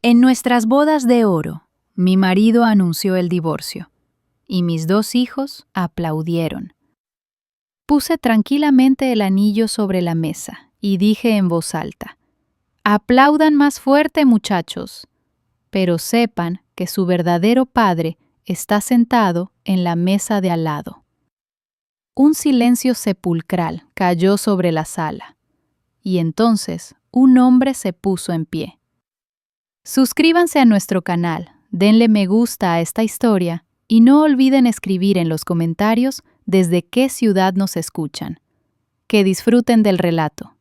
En nuestras bodas de oro, mi marido anunció el divorcio, y mis 2 hijos aplaudieron. Puse tranquilamente el anillo sobre la mesa y dije en voz alta: «Aplaudan más fuerte, muchachos», pero sepan que su verdadero padre está sentado en la mesa de al lado. Un silencio sepulcral cayó sobre la sala, y entonces un hombre se puso en pie. Suscríbanse a nuestro canal, denle me gusta a esta historia y no olviden escribir en los comentarios desde qué ciudad nos escuchan. Que disfruten del relato.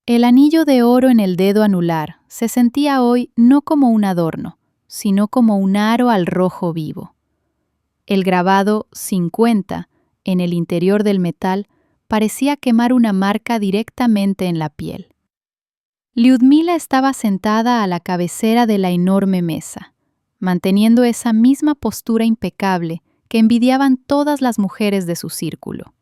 El anillo de oro en el dedo anular se sentía hoy no como un adorno, sino como un aro al rojo vivo. El grabado 50 en el interior del metal parecía quemar una marca directamente en la piel. Lyudmila estaba sentada a la cabecera de la enorme mesa, manteniendo esa misma postura impecable que envidiaban todas las mujeres de su círculo.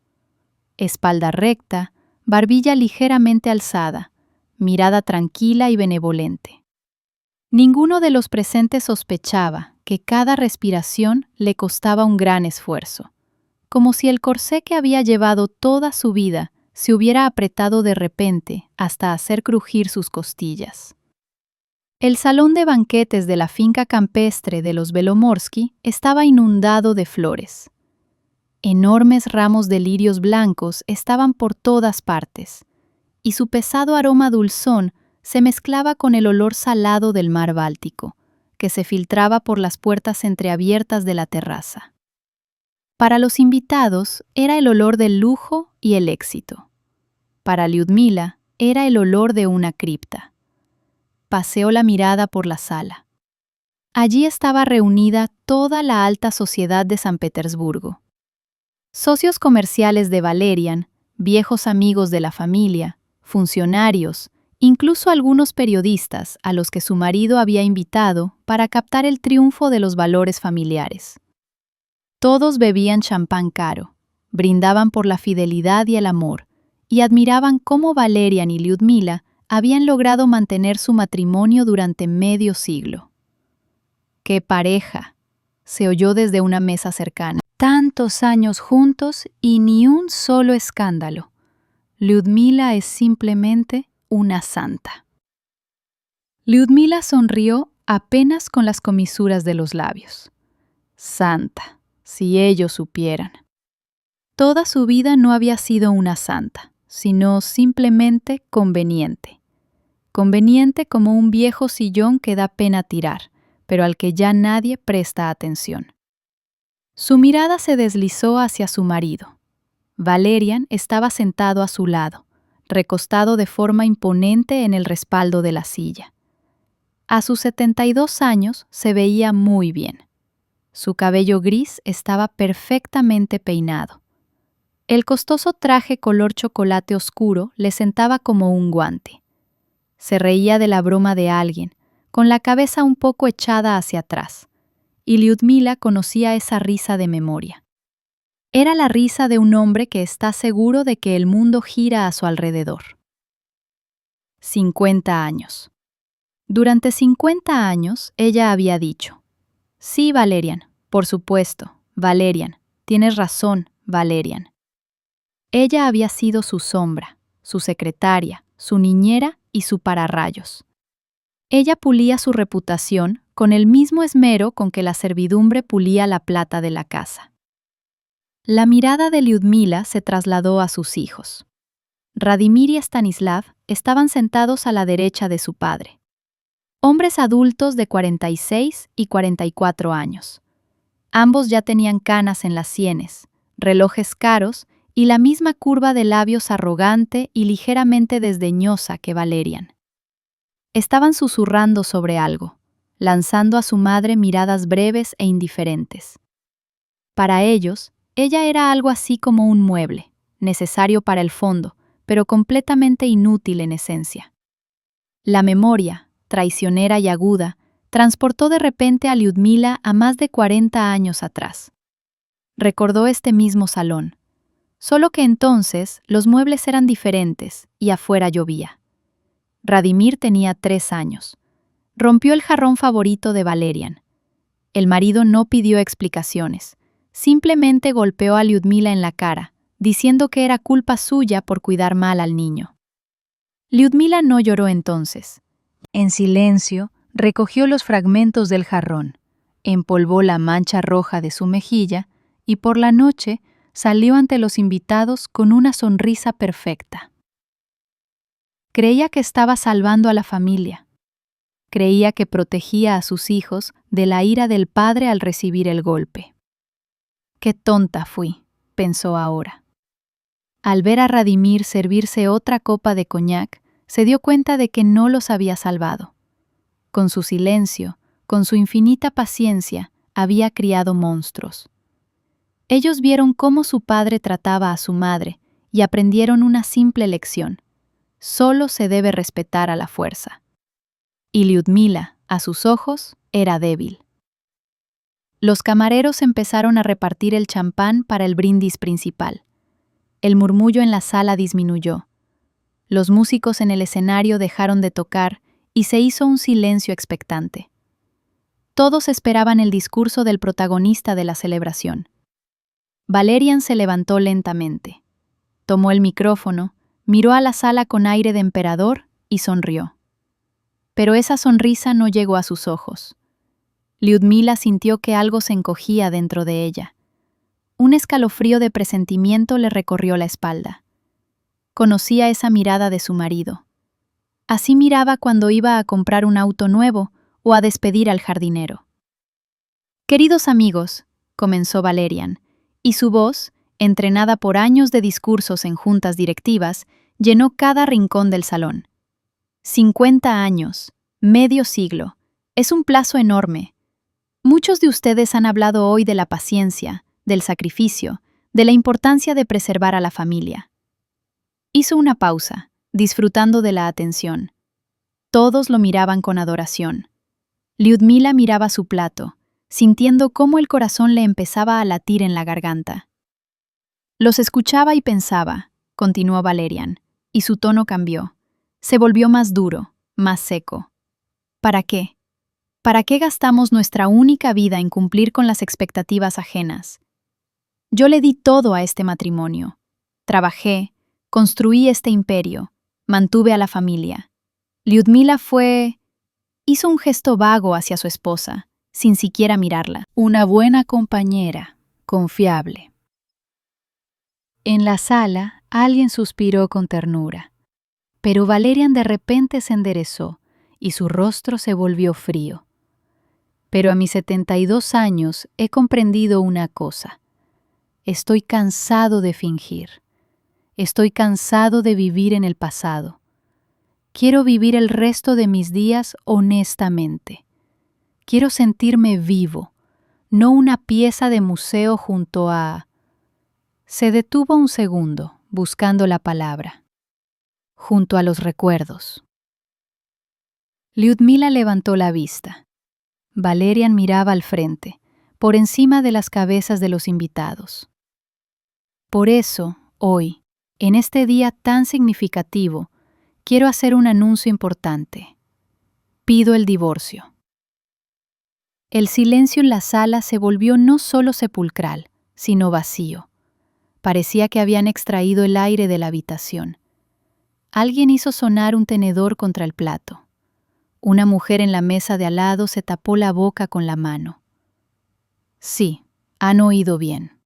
Espalda recta, barbilla ligeramente alzada, mirada tranquila y benevolente. Ninguno de los presentes sospechaba que cada respiración le costaba un gran esfuerzo, como si el corsé que había llevado toda su vida se hubiera apretado de repente hasta hacer crujir sus costillas. El salón de banquetes de la finca campestre de los Belomorsky estaba inundado de flores. Enormes ramos de lirios blancos estaban por todas partes, y su pesado aroma dulzón se mezclaba con el olor salado del mar Báltico, que se filtraba por las puertas entreabiertas de la terraza. Para los invitados era el olor del lujo y el éxito. Para Lyudmila era el olor de una cripta. Paseó la mirada por la sala. Allí estaba reunida toda la alta sociedad de San Petersburgo. Socios comerciales de Valerian, viejos amigos de la familia, funcionarios, incluso algunos periodistas a los que su marido había invitado para captar el triunfo de los valores familiares. Todos bebían champán caro, brindaban por la fidelidad y el amor, y admiraban cómo Valerian y Lyudmila habían logrado mantener su matrimonio durante medio siglo. ¡Qué pareja!, se oyó desde una mesa cercana. Tantos años juntos y ni un solo escándalo. Lyudmila es simplemente una santa. Lyudmila sonrió apenas con las comisuras de los labios. Santa, si ellos supieran. Toda su vida no había sido una santa, sino simplemente conveniente. Conveniente como un viejo sillón que da pena tirar, pero al que ya nadie presta atención. Su mirada se deslizó hacia su marido. Valerian estaba sentado a su lado, recostado de forma imponente en el respaldo de la silla. A sus 72 años se veía muy bien. Su cabello gris estaba perfectamente peinado. El costoso traje color chocolate oscuro le sentaba como un guante. Se reía de la broma de alguien, con la cabeza un poco echada hacia atrás, y Lyudmila conocía esa risa de memoria. Era la risa de un hombre que está seguro de que el mundo gira a su alrededor. 50 años. Durante 50 años, ella había dicho: «Sí, Valerian, por supuesto, Valerian, tienes razón, Valerian». Ella había sido su sombra, su secretaria, su niñera y su pararrayos. Ella pulía su reputación con el mismo esmero con que la servidumbre pulía la plata de la casa. La mirada de Lyudmila se trasladó a sus hijos. Radimir y Stanislav estaban sentados a la derecha de su padre. Hombres adultos de 46 y 44 años. Ambos ya tenían canas en las sienes, relojes caros y la misma curva de labios arrogante y ligeramente desdeñosa que Valerian. Estaban susurrando sobre algo, lanzando a su madre miradas breves e indiferentes. Para ellos, ella era algo así como un mueble, necesario para el fondo, pero completamente inútil en esencia. La memoria, traicionera y aguda, transportó de repente a Lyudmila a más de 40 años atrás. Recordó este mismo salón, solo que entonces los muebles eran diferentes y afuera llovía. Radimir tenía 3 años. Rompió el jarrón favorito de Valerian. El marido no pidió explicaciones. Simplemente golpeó a Lyudmila en la cara, diciendo que era culpa suya por cuidar mal al niño. Lyudmila no lloró entonces. En silencio, recogió los fragmentos del jarrón, empolvó la mancha roja de su mejilla y por la noche salió ante los invitados con una sonrisa perfecta. Creía que estaba salvando a la familia. Creía que protegía a sus hijos de la ira del padre al recibir el golpe. «Qué tonta fui», pensó ahora. Al ver a Radimir servirse otra copa de coñac, se dio cuenta de que no los había salvado. Con su silencio, con su infinita paciencia, había criado monstruos. Ellos vieron cómo su padre trataba a su madre y aprendieron una simple lección. Solo se debe respetar a la fuerza. Y Lyudmila, a sus ojos, era débil. Los camareros empezaron a repartir el champán para el brindis principal. El murmullo en la sala disminuyó. Los músicos en el escenario dejaron de tocar y se hizo un silencio expectante. Todos esperaban el discurso del protagonista de la celebración. Valerian se levantó lentamente. Tomó el micrófono, miró a la sala con aire de emperador y sonrió. Pero esa sonrisa no llegó a sus ojos. Lyudmila sintió que algo se encogía dentro de ella. Un escalofrío de presentimiento le recorrió la espalda. Conocía esa mirada de su marido. Así miraba cuando iba a comprar un auto nuevo o a despedir al jardinero. «Queridos amigos», comenzó Valerian, y su voz, entrenada por años de discursos en juntas directivas, llenó cada rincón del salón. 50 años, medio siglo, es un plazo enorme. Muchos de ustedes han hablado hoy de la paciencia, del sacrificio, de la importancia de preservar a la familia. Hizo una pausa, disfrutando de la atención. Todos lo miraban con adoración. Lyudmila miraba su plato, sintiendo cómo el corazón le empezaba a latir en la garganta. Los escuchaba y pensaba, continuó Valerian, y su tono cambió. Se volvió más duro, más seco. ¿Para qué? ¿Para qué gastamos nuestra única vida en cumplir con las expectativas ajenas? Yo le di todo a este matrimonio. Trabajé, construí este imperio, mantuve a la familia. Lyudmila hizo un gesto vago hacia su esposa, sin siquiera mirarla. Una buena compañera, confiable. En la sala, alguien suspiró con ternura. Pero Valerian de repente se enderezó y su rostro se volvió frío. Pero a mis 72 años he comprendido una cosa. Estoy cansado de fingir. Estoy cansado de vivir en el pasado. Quiero vivir el resto de mis días honestamente. Quiero sentirme vivo, no una pieza de museo junto a... Se detuvo un segundo, buscando la palabra. Junto a los recuerdos. Lyudmila levantó la vista. Valerian miraba al frente, por encima de las cabezas de los invitados. Por eso, hoy, en este día tan significativo, quiero hacer un anuncio importante. Pido el divorcio. El silencio en la sala se volvió no solo sepulcral, sino vacío. Parecía que habían extraído el aire de la habitación. Alguien hizo sonar un tenedor contra el plato. Una mujer en la mesa de al lado se tapó la boca con la mano. Sí, han oído bien.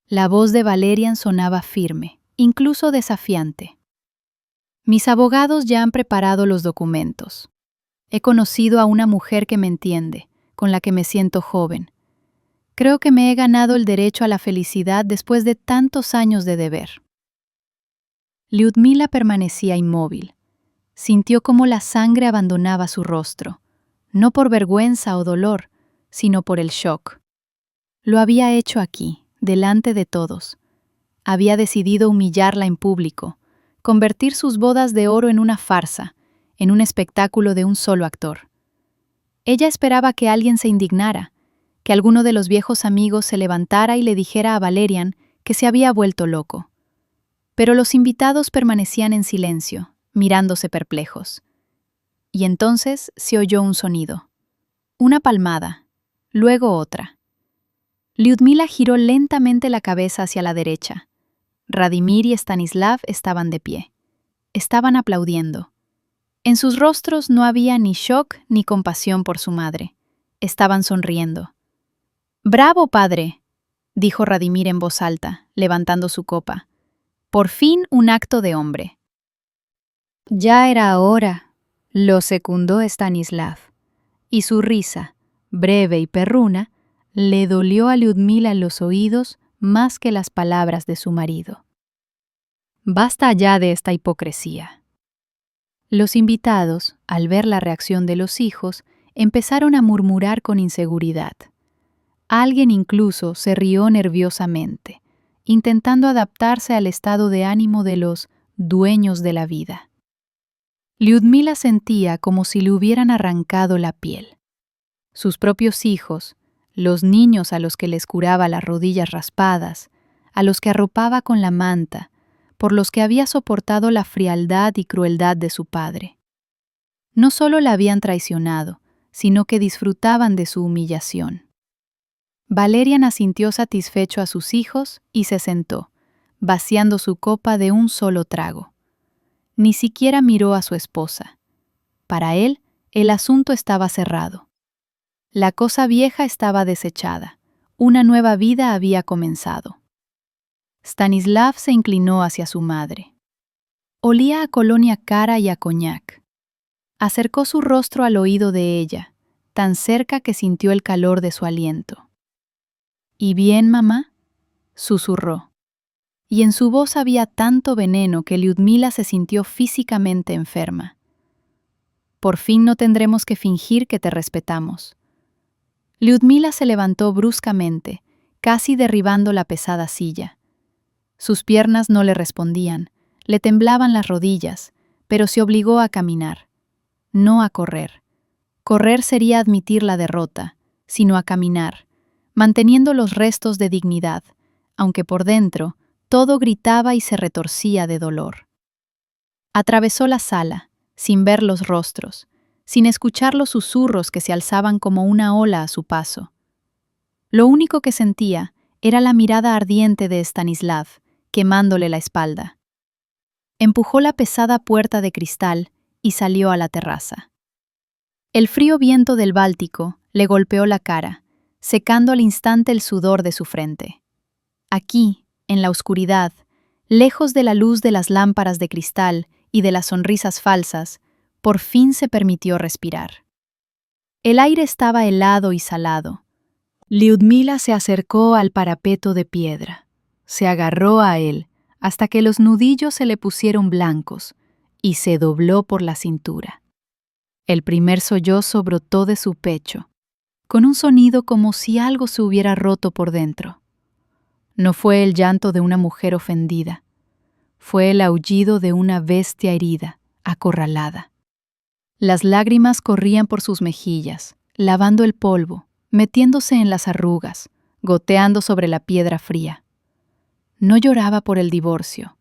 La voz de Valerian sonaba firme, incluso desafiante. Mis abogados ya han preparado los documentos. He conocido a una mujer que me entiende, con la que me siento joven. Creo que me he ganado el derecho a la felicidad después de tantos años de deber. Lyudmila permanecía inmóvil. Sintió cómo la sangre abandonaba su rostro, no por vergüenza o dolor, sino por el shock. Lo había hecho aquí, delante de todos. Había decidido humillarla en público, convertir sus bodas de oro en una farsa, en un espectáculo de un solo actor. Ella esperaba que alguien se indignara, que alguno de los viejos amigos se levantara y le dijera a Valerian que se había vuelto loco. Pero los invitados permanecían en silencio, mirándose perplejos. Y entonces se oyó un sonido. Una palmada, luego otra. Lyudmila giró lentamente la cabeza hacia la derecha. Radimir y Stanislav estaban de pie. Estaban aplaudiendo. En sus rostros no había ni shock ni compasión por su madre. Estaban sonriendo. «¡Bravo, padre!», dijo Radimir en voz alta, levantando su copa. «Por fin un acto de hombre». «Ya era hora», lo secundó Stanislav, y su risa, breve y perruna, le dolió a Lyudmila en los oídos más que las palabras de su marido. «Basta ya de esta hipocresía». Los invitados, al ver la reacción de los hijos, empezaron a murmurar con inseguridad. Alguien incluso se rió nerviosamente, intentando adaptarse al estado de ánimo de los dueños de la vida. Lyudmila sentía como si le hubieran arrancado la piel. Sus propios hijos, los niños a los que les curaba las rodillas raspadas, a los que arropaba con la manta, por los que había soportado la frialdad y crueldad de su padre. No solo la habían traicionado, sino que disfrutaban de su humillación. Valerian asintió satisfecho a sus hijos y se sentó, vaciando su copa de un solo trago. Ni siquiera miró a su esposa. Para él, el asunto estaba cerrado. La cosa vieja estaba desechada. Una nueva vida había comenzado. Stanislav se inclinó hacia su madre. Olía a colonia cara y a coñac. Acercó su rostro al oído de ella, tan cerca que sintió el calor de su aliento. «¿Y bien, mamá?», susurró. Y en su voz había tanto veneno que Lyudmila se sintió físicamente enferma. «Por fin no tendremos que fingir que te respetamos». Lyudmila se levantó bruscamente, casi derribando la pesada silla. Sus piernas no le respondían, le temblaban las rodillas, pero se obligó a caminar, no a correr. Correr sería admitir la derrota, sino a caminar, manteniendo los restos de dignidad, aunque por dentro todo gritaba y se retorcía de dolor. Atravesó la sala, sin ver los rostros, sin escuchar los susurros que se alzaban como una ola a su paso. Lo único que sentía era la mirada ardiente de Stanislav, quemándole la espalda. Empujó la pesada puerta de cristal y salió a la terraza. El frío viento del Báltico le golpeó la cara, secando al instante el sudor de su frente. Aquí, en la oscuridad, lejos de la luz de las lámparas de cristal y de las sonrisas falsas, por fin se permitió respirar. El aire estaba helado y salado. Lyudmila se acercó al parapeto de piedra. Se agarró a él hasta que los nudillos se le pusieron blancos y se dobló por la cintura. El primer sollozo brotó de su pecho, con un sonido como si algo se hubiera roto por dentro. No fue el llanto de una mujer ofendida, fue el aullido de una bestia herida, acorralada. Las lágrimas corrían por sus mejillas, lavando el polvo, metiéndose en las arrugas, goteando sobre la piedra fría. No lloraba por el divorcio.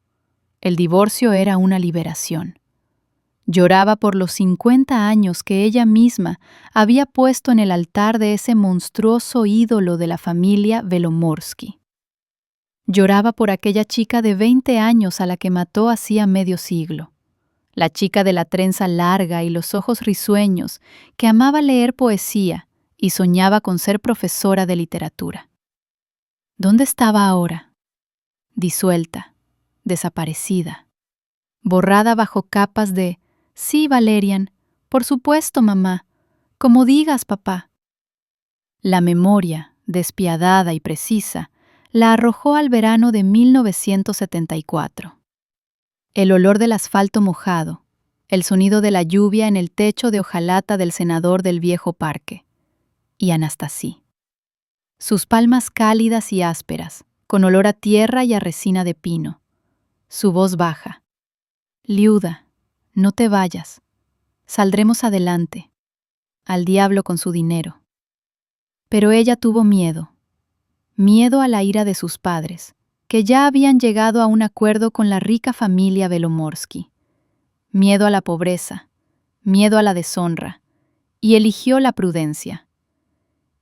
El divorcio era una liberación. Lloraba por los 50 años que ella misma había puesto en el altar de ese monstruoso ídolo de la familia Velomorsky. Lloraba por aquella chica de 20 años a la que mató hacía medio siglo. La chica de la trenza larga y los ojos risueños, que amaba leer poesía y soñaba con ser profesora de literatura. ¿Dónde estaba ahora? Disuelta, desaparecida, borrada bajo capas de «Sí, Valerian, por supuesto, mamá, como digas, papá». La memoria, despiadada y precisa, la arrojó al verano de 1974. El olor del asfalto mojado, el sonido de la lluvia en el techo de hojalata del senador del viejo parque, y Anastasie. Sus palmas cálidas y ásperas, con olor a tierra y a resina de pino. Su voz baja. «Liuda, no te vayas. Saldremos adelante. Al diablo con su dinero». Pero ella tuvo miedo. Miedo a la ira de sus padres, que ya habían llegado a un acuerdo con la rica familia Velomorsky. Miedo a la pobreza. miedo a la deshonra, y eligió la prudencia.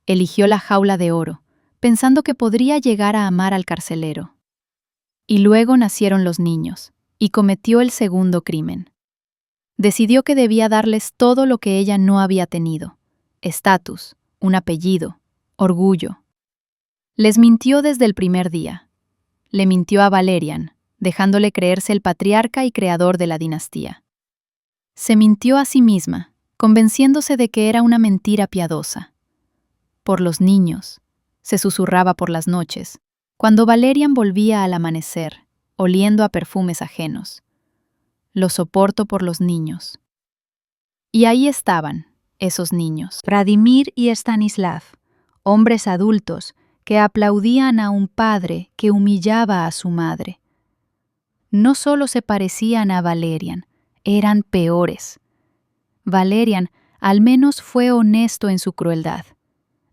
Eligió la jaula de oro, pensando que podría llegar a amar al carcelero. Y luego nacieron los niños, y cometió el segundo crimen. Decidió que debía darles todo lo que ella no había tenido: estatus, un apellido, orgullo. Les mintió desde el primer día. Le mintió a Valerian, dejándole creerse el patriarca y creador de la dinastía. Se mintió a sí misma, convenciéndose de que era una mentira piadosa. Por los niños, se susurraba por las noches, cuando Valerian volvía al amanecer, oliendo a perfumes ajenos. Lo soporto por los niños. Y ahí estaban, esos niños, Vladimir y Stanislav, hombres adultos que aplaudían a un padre que humillaba a su madre. No solo se parecían a Valerian, eran peores. Valerian al menos fue honesto en su crueldad.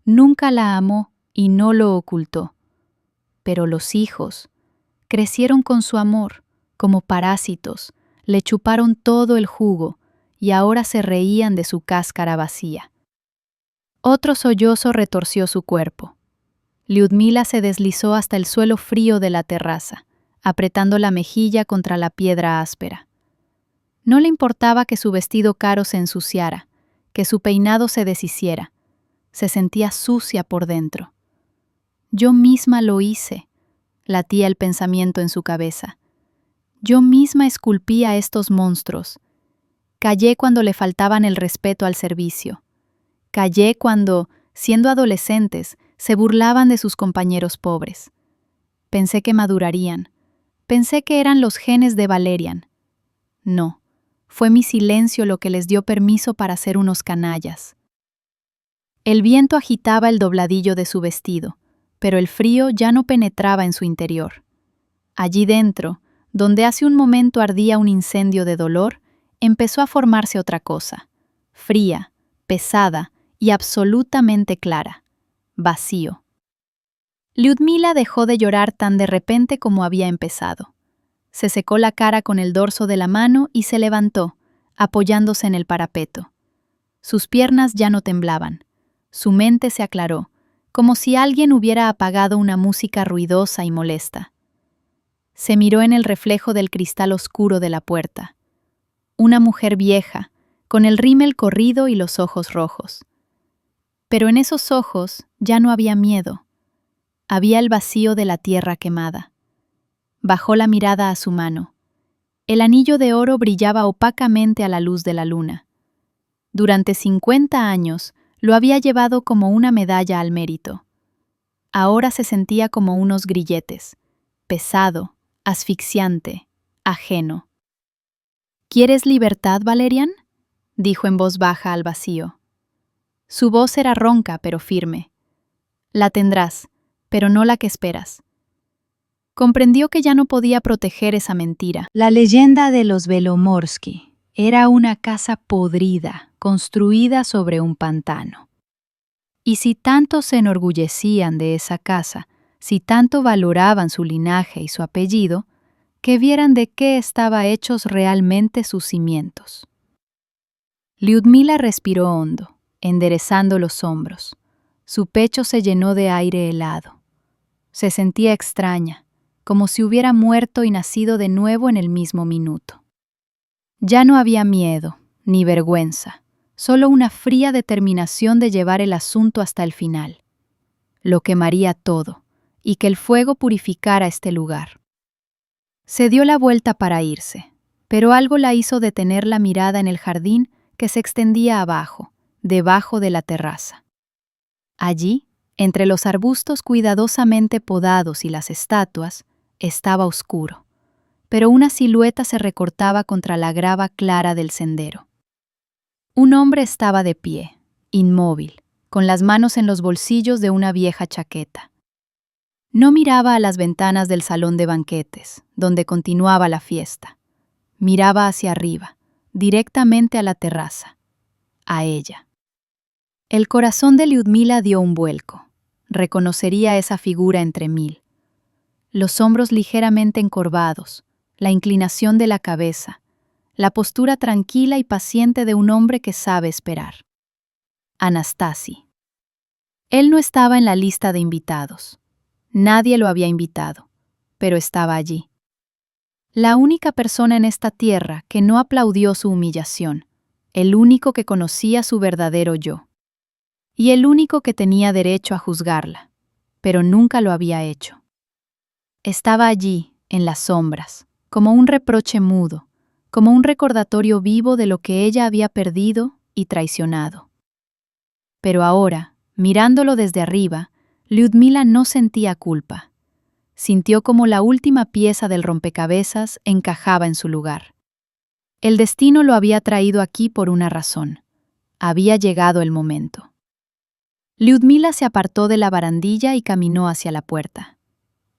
Nunca la amó y no lo ocultó. Pero los hijos crecieron con su amor, como parásitos, le chuparon todo el jugo y ahora se reían de su cáscara vacía. Otro sollozo retorció su cuerpo. Lyudmila se deslizó hasta el suelo frío de la terraza, apretando la mejilla contra la piedra áspera. No le importaba que su vestido caro se ensuciara, que su peinado se deshiciera. Se sentía sucia por dentro. Yo misma lo hice, latía el pensamiento en su cabeza. Yo misma esculpí a estos monstruos. Callé cuando le faltaban el respeto al servicio. Callé cuando, siendo adolescentes, se burlaban de sus compañeros pobres. Pensé que madurarían. Pensé que eran los genes de Valerian. No, fue mi silencio lo que les dio permiso para ser unos canallas. El viento agitaba el dobladillo de su vestido, pero el frío ya no penetraba en su interior. Allí dentro, donde hace un momento ardía un incendio de dolor, empezó a formarse otra cosa, fría, pesada y absolutamente clara: vacío. Lyudmila dejó de llorar tan de repente como había empezado. Se secó la cara con el dorso de la mano y se levantó, apoyándose en el parapeto. Sus piernas ya no temblaban. Su mente se aclaró, como si alguien hubiera apagado una música ruidosa y molesta. Se miró en el reflejo del cristal oscuro de la puerta. Una mujer vieja, con el rímel corrido y los ojos rojos. Pero en esos ojos ya no había miedo. Había el vacío de la tierra quemada. Bajó la mirada a su mano. El anillo de oro brillaba opacamente a la luz de la luna. Durante 50 años lo había llevado como una medalla al mérito. Ahora se sentía como unos grilletes, pesado, asfixiante, ajeno. ¿Quieres libertad, Valerian?, dijo en voz baja al vacío. Su voz era ronca pero firme. La tendrás, pero no la que esperas. Comprendió que ya no podía proteger esa mentira. La leyenda de los Belomorsky era una casa podrida, construida sobre un pantano. Y si tanto se enorgullecían de esa casa, si tanto valoraban su linaje y su apellido, que vieran de qué estaban hechos realmente sus cimientos. Lyudmila respiró hondo, enderezando los hombros. Su pecho se llenó de aire helado. Se sentía extraña, como si hubiera muerto y nacido de nuevo en el mismo minuto. Ya no había miedo, ni vergüenza, solo una fría determinación de llevar el asunto hasta el final. Lo quemaría todo, y que el fuego purificara este lugar. Se dio la vuelta para irse, pero algo la hizo detener la mirada en el jardín que se extendía abajo, debajo de la terraza. Allí, entre los arbustos cuidadosamente podados y las estatuas, estaba oscuro, pero una silueta se recortaba contra la grava clara del sendero. Un hombre estaba de pie, inmóvil, con las manos en los bolsillos de una vieja chaqueta. No miraba a las ventanas del salón de banquetes, donde continuaba la fiesta. Miraba hacia arriba, directamente a la terraza, a ella. El corazón de Lyudmila dio un vuelco. Reconocería esa figura entre mil. Los hombros ligeramente encorvados, la inclinación de la cabeza, la postura tranquila y paciente de un hombre que sabe esperar. Anastasi. Él no estaba en la lista de invitados. Nadie lo había invitado, pero estaba allí. La única persona en esta tierra que no aplaudió su humillación, el único que conocía su verdadero yo. Y el único que tenía derecho a juzgarla, pero nunca lo había hecho. Estaba allí, en las sombras, como un reproche mudo, como un recordatorio vivo de lo que ella había perdido y traicionado. Pero ahora, mirándolo desde arriba, Lyudmila no sentía culpa. Sintió como la última pieza del rompecabezas encajaba en su lugar. El destino lo había traído aquí por una razón. Había llegado el momento. Lyudmila se apartó de la barandilla y caminó hacia la puerta.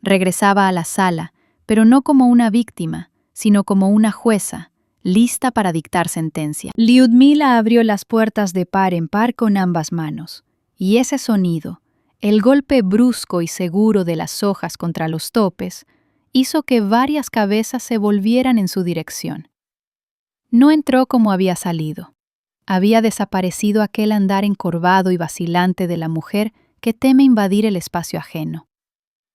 Regresaba a la sala, pero no como una víctima, sino como una jueza, lista para dictar sentencia. Lyudmila abrió las puertas de par en par con ambas manos, y ese sonido, el golpe brusco y seguro de las hojas contra los topes, hizo que varias cabezas se volvieran en su dirección. No entró como había salido. Había desaparecido aquel andar encorvado y vacilante de la mujer que teme invadir el espacio ajeno.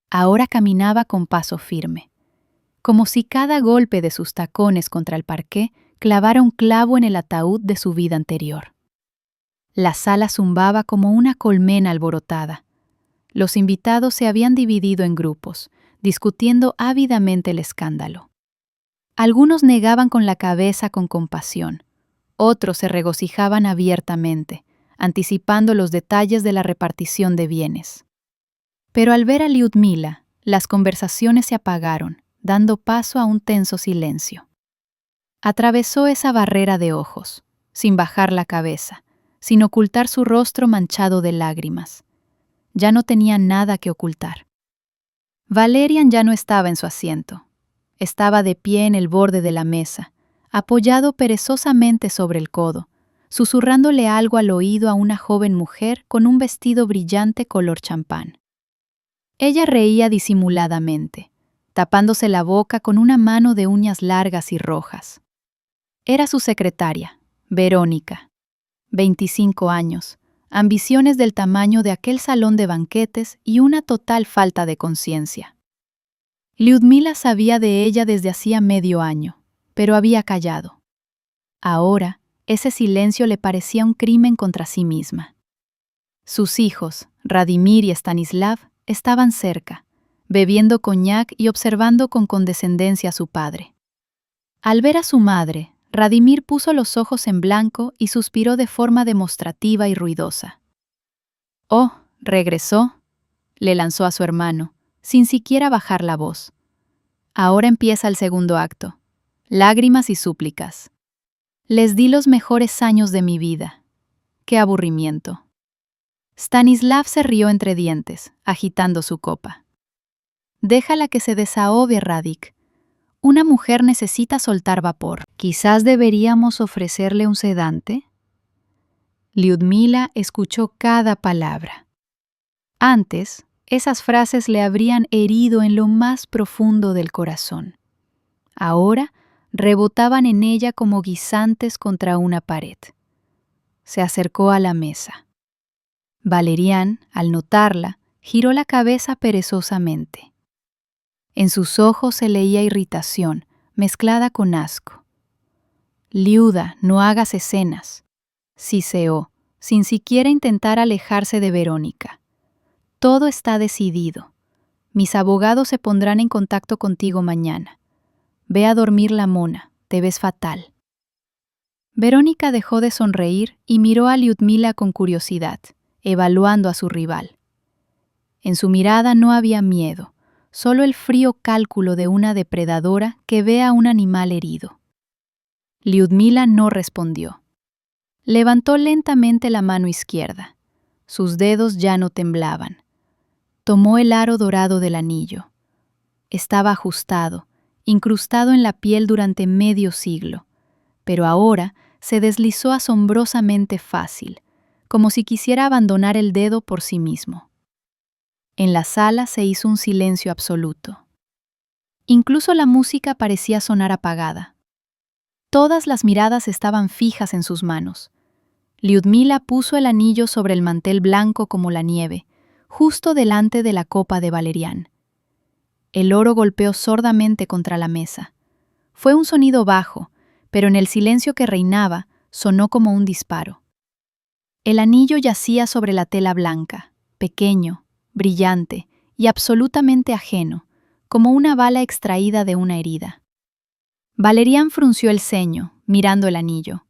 Ahora caminaba con paso firme, como si cada golpe de sus tacones contra el parqué clavara un clavo en el ataúd de su vida anterior. La sala zumbaba como una colmena alborotada. Los invitados se habían dividido en grupos, discutiendo ávidamente el escándalo. Algunos negaban con la cabeza con compasión, otros se regocijaban abiertamente, anticipando los detalles de la repartición de bienes. Pero al ver a Lyudmila, las conversaciones se apagaron, dando paso a un tenso silencio. Atravesó esa barrera de ojos, sin bajar la cabeza, sin ocultar su rostro manchado de lágrimas. Ya no tenía nada que ocultar. Valerian ya no estaba en su asiento. Estaba de pie en el borde de la mesa, apoyado perezosamente sobre el codo, susurrándole algo al oído a una joven mujer con un vestido brillante color champán. Ella reía disimuladamente, tapándose la boca con una mano de uñas largas y rojas. Era su secretaria, Verónica. 25 años, ambiciones del tamaño de aquel salón de banquetes y una total falta de conciencia. Lyudmila sabía de ella desde hacía medio año, pero había callado. Ahora, ese silencio le parecía un crimen contra sí misma. Sus hijos, Radimir y Stanislav, estaban cerca, bebiendo coñac y observando con condescendencia a su padre. Al ver a su madre, Radimir puso los ojos en blanco y suspiró de forma demostrativa y ruidosa. «Oh, regresó», le lanzó a su hermano, sin siquiera bajar la voz. Ahora empieza el segundo acto. Lágrimas y súplicas. Les di los mejores años de mi vida. ¡Qué aburrimiento! Stanislav se rió entre dientes, agitando su copa. Déjala que se desahogue, Radik. Una mujer necesita soltar vapor. ¿Quizás deberíamos ofrecerle un sedante? Lyudmila escuchó cada palabra. Antes, esas frases le habrían herido en lo más profundo del corazón. Ahora, rebotaban en ella como guisantes contra una pared. Se acercó a la mesa. Valerian, al notarla, giró la cabeza perezosamente. En sus ojos se leía irritación, mezclada con asco. «Liuda, no hagas escenas», siseó, sin siquiera intentar alejarse de Verónica. «Todo está decidido. Mis abogados se pondrán en contacto contigo mañana. Ve a dormir la mona, te ves fatal». Verónica dejó de sonreír y miró a Lyudmila con curiosidad, evaluando a su rival. En su mirada no había miedo, solo el frío cálculo de una depredadora que ve a un animal herido. Lyudmila no respondió. Levantó lentamente la mano izquierda. Sus dedos ya no temblaban. Tomó el aro dorado del anillo. Estaba ajustado, incrustado en la piel durante medio siglo, pero ahora se deslizó asombrosamente fácil, como si quisiera abandonar el dedo por sí mismo. En la sala se hizo un silencio absoluto. Incluso la música parecía sonar apagada. Todas las miradas estaban fijas en sus manos. Lyudmila puso el anillo sobre el mantel blanco como la nieve, justo delante de la copa de Valerian. El oro golpeó sordamente contra la mesa. Fue un sonido bajo, pero en el silencio que reinaba, sonó como un disparo. El anillo yacía sobre la tela blanca, pequeño, brillante y absolutamente ajeno, como una bala extraída de una herida. Valerian frunció el ceño, mirando el anillo.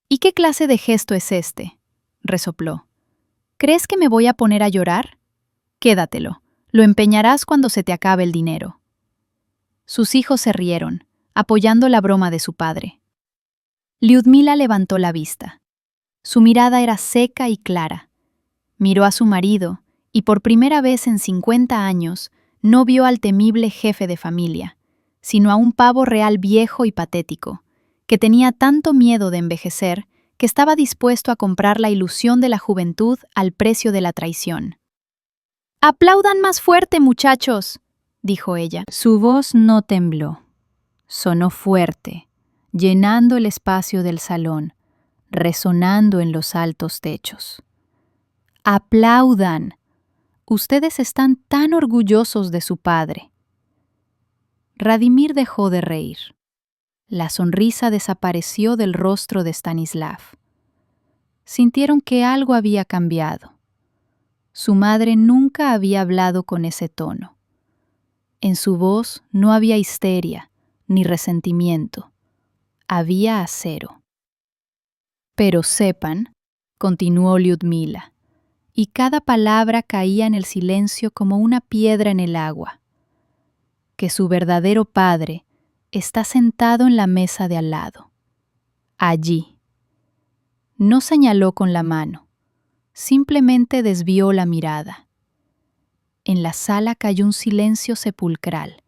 «¿Y qué clase de gesto es este?», resopló. «¿Crees que me voy a poner a llorar? Quédatelo, lo empeñarás cuando se te acabe el dinero». Sus hijos se rieron, apoyando la broma de su padre. Lyudmila levantó la vista. Su mirada era seca y clara. Miró a su marido y por primera vez en 50 años no vio al temible jefe de familia, sino a un pavo real viejo y patético, que tenía tanto miedo de envejecer que estaba dispuesto a comprar la ilusión de la juventud al precio de la traición. «¡Aplaudan más fuerte, muchachos!», dijo ella. Su voz no tembló. Sonó fuerte, llenando el espacio del salón, resonando en los altos techos. «¡Aplaudan! Ustedes están tan orgullosos de su padre». Radimir dejó de reír. La sonrisa desapareció del rostro de Stanislav. Sintieron que algo había cambiado. Su madre nunca había hablado con ese tono. En su voz no había histeria ni resentimiento. Había acero. «Pero sepan», continuó Lyudmila, y cada palabra caía en el silencio como una piedra en el agua, «que su verdadero padre está sentado en la mesa de al lado. Allí». No señaló con la mano, simplemente desvió la mirada. En la sala cayó un silencio sepulcral,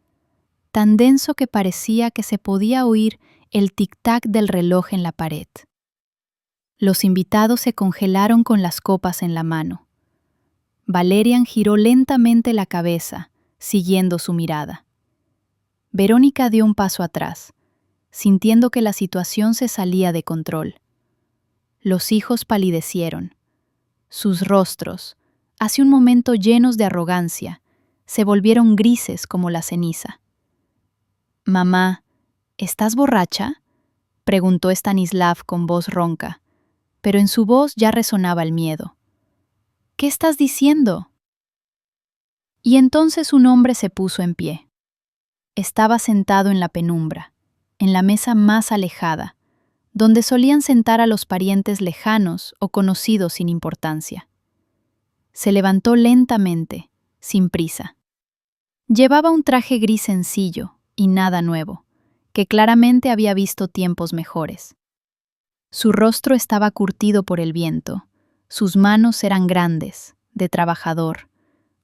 tan denso que parecía que se podía oír el tic-tac del reloj en la pared. Los invitados se congelaron con las copas en la mano. Valerian giró lentamente la cabeza, siguiendo su mirada. Verónica dio un paso atrás, sintiendo que la situación se salía de control. Los hijos palidecieron. Sus rostros, hace un momento llenos de arrogancia, se volvieron grises como la ceniza. «Mamá, ¿estás borracha?», preguntó Stanislav con voz ronca, pero en su voz ya resonaba el miedo. «¿Qué estás diciendo?». Y entonces un hombre se puso en pie. Estaba sentado en la penumbra, en la mesa más alejada, donde solían sentar a los parientes lejanos o conocidos sin importancia. Se levantó lentamente, sin prisa. Llevaba un traje gris sencillo y nada nuevo, que claramente había visto tiempos mejores. Su rostro estaba curtido por el viento, sus manos eran grandes, de trabajador,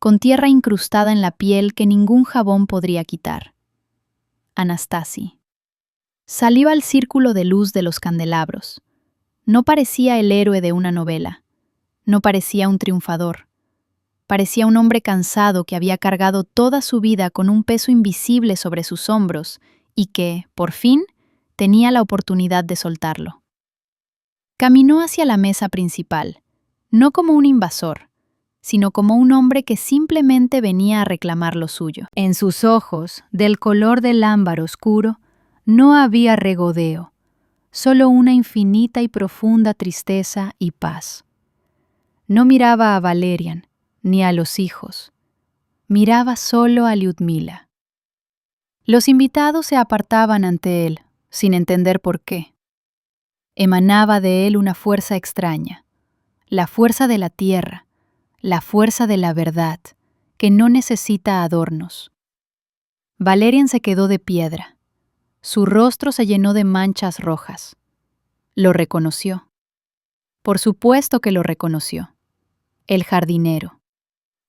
con tierra incrustada en la piel que ningún jabón podría quitar. Anastasi. Salió al círculo de luz de los candelabros. No parecía el héroe de una novela. No parecía un triunfador. Parecía un hombre cansado que había cargado toda su vida con un peso invisible sobre sus hombros y que, por fin, tenía la oportunidad de soltarlo. Caminó hacia la mesa principal, no como un invasor, sino como un hombre que simplemente venía a reclamar lo suyo. En sus ojos, del color del ámbar oscuro, no había regodeo, solo una infinita y profunda tristeza y paz. No miraba a Valerian, ni a los hijos. Miraba solo a Lyudmila. Los invitados se apartaban ante él, sin entender por qué. Emanaba de él una fuerza extraña, la fuerza de la tierra, la fuerza de la verdad, que no necesita adornos. Valerian se quedó de piedra. Su rostro se llenó de manchas rojas. Lo reconoció. Por supuesto que lo reconoció. El jardinero.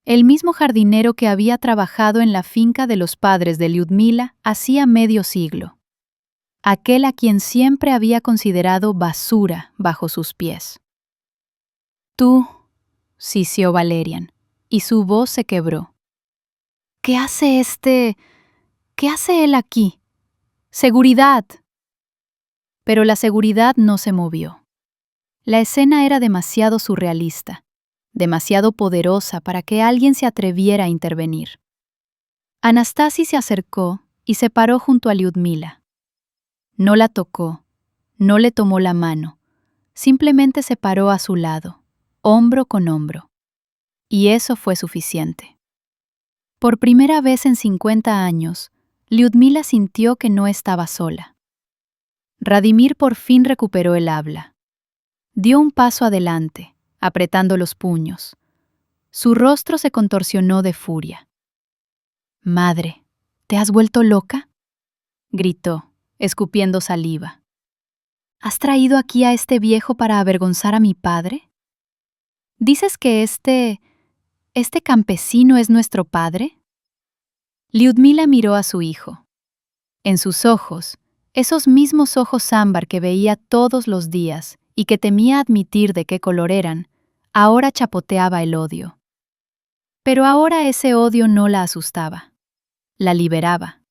El mismo jardinero que había trabajado en la finca de los padres de Lyudmila hacía medio siglo. Aquel a quien siempre había considerado basura bajo sus pies. «Tú», sisió Valerian, y su voz se quebró. «¿Qué hace él aquí? ¡Seguridad!». pero la seguridad no se movió. La escena era demasiado surrealista, demasiado poderosa para que alguien se atreviera a intervenir. Anastasi se acercó y se paró junto a Lyudmila. No la tocó, no le tomó la mano, simplemente se paró a su lado, hombro con hombro. Y eso fue suficiente. Por primera vez en 50 años, Lyudmila sintió que no estaba sola. Radimir por fin recuperó el habla. Dio un paso adelante, apretando los puños. Su rostro se contorsionó de furia. «Madre, ¿te has vuelto loca?», gritó, escupiendo saliva. «¿Has traído aquí a este viejo para avergonzar a mi padre? ¿Dices que este campesino es nuestro padre?». Lyudmila miró a su hijo. En sus ojos, esos mismos ojos ámbar que veía todos los días y que temía admitir de qué color eran, ahora chapoteaba el odio. Pero ahora ese odio no la asustaba, la liberaba.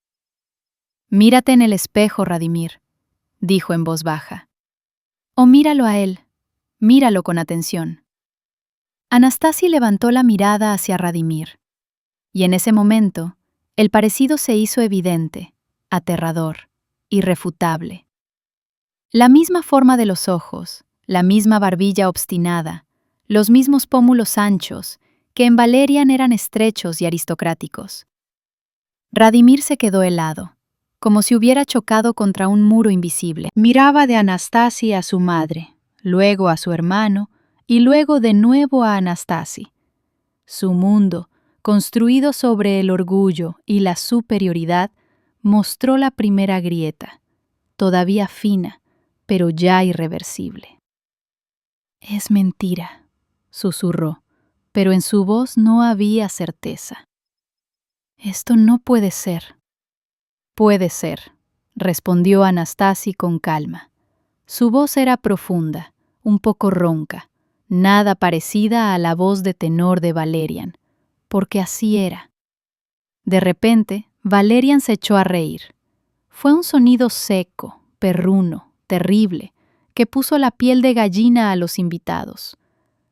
«Mírate en el espejo, Radimir», dijo en voz baja. «O míralo a él, míralo con atención». Anastasi levantó la mirada hacia Radimir, y en ese momento, el parecido se hizo evidente, aterrador, irrefutable. La misma forma de los ojos, la misma barbilla obstinada, los mismos pómulos anchos, que en Valerian eran estrechos y aristocráticos. Radimir se quedó helado, como si hubiera chocado contra un muro invisible. Miraba de Anastasi a su madre, luego a su hermano, y luego de nuevo a Anastasi. Su mundo, construido sobre el orgullo y la superioridad, mostró la primera grieta, todavía fina, pero ya irreversible. «Es mentira», susurró, pero en su voz no había certeza. «Esto no puede ser». «Puede ser», respondió Anastasi con calma. Su voz era profunda, un poco ronca, nada parecida a la voz de tenor de Valerian, porque así era. De repente, Valerian se echó a reír. Fue un sonido seco, perruno, terrible, que puso la piel de gallina a los invitados.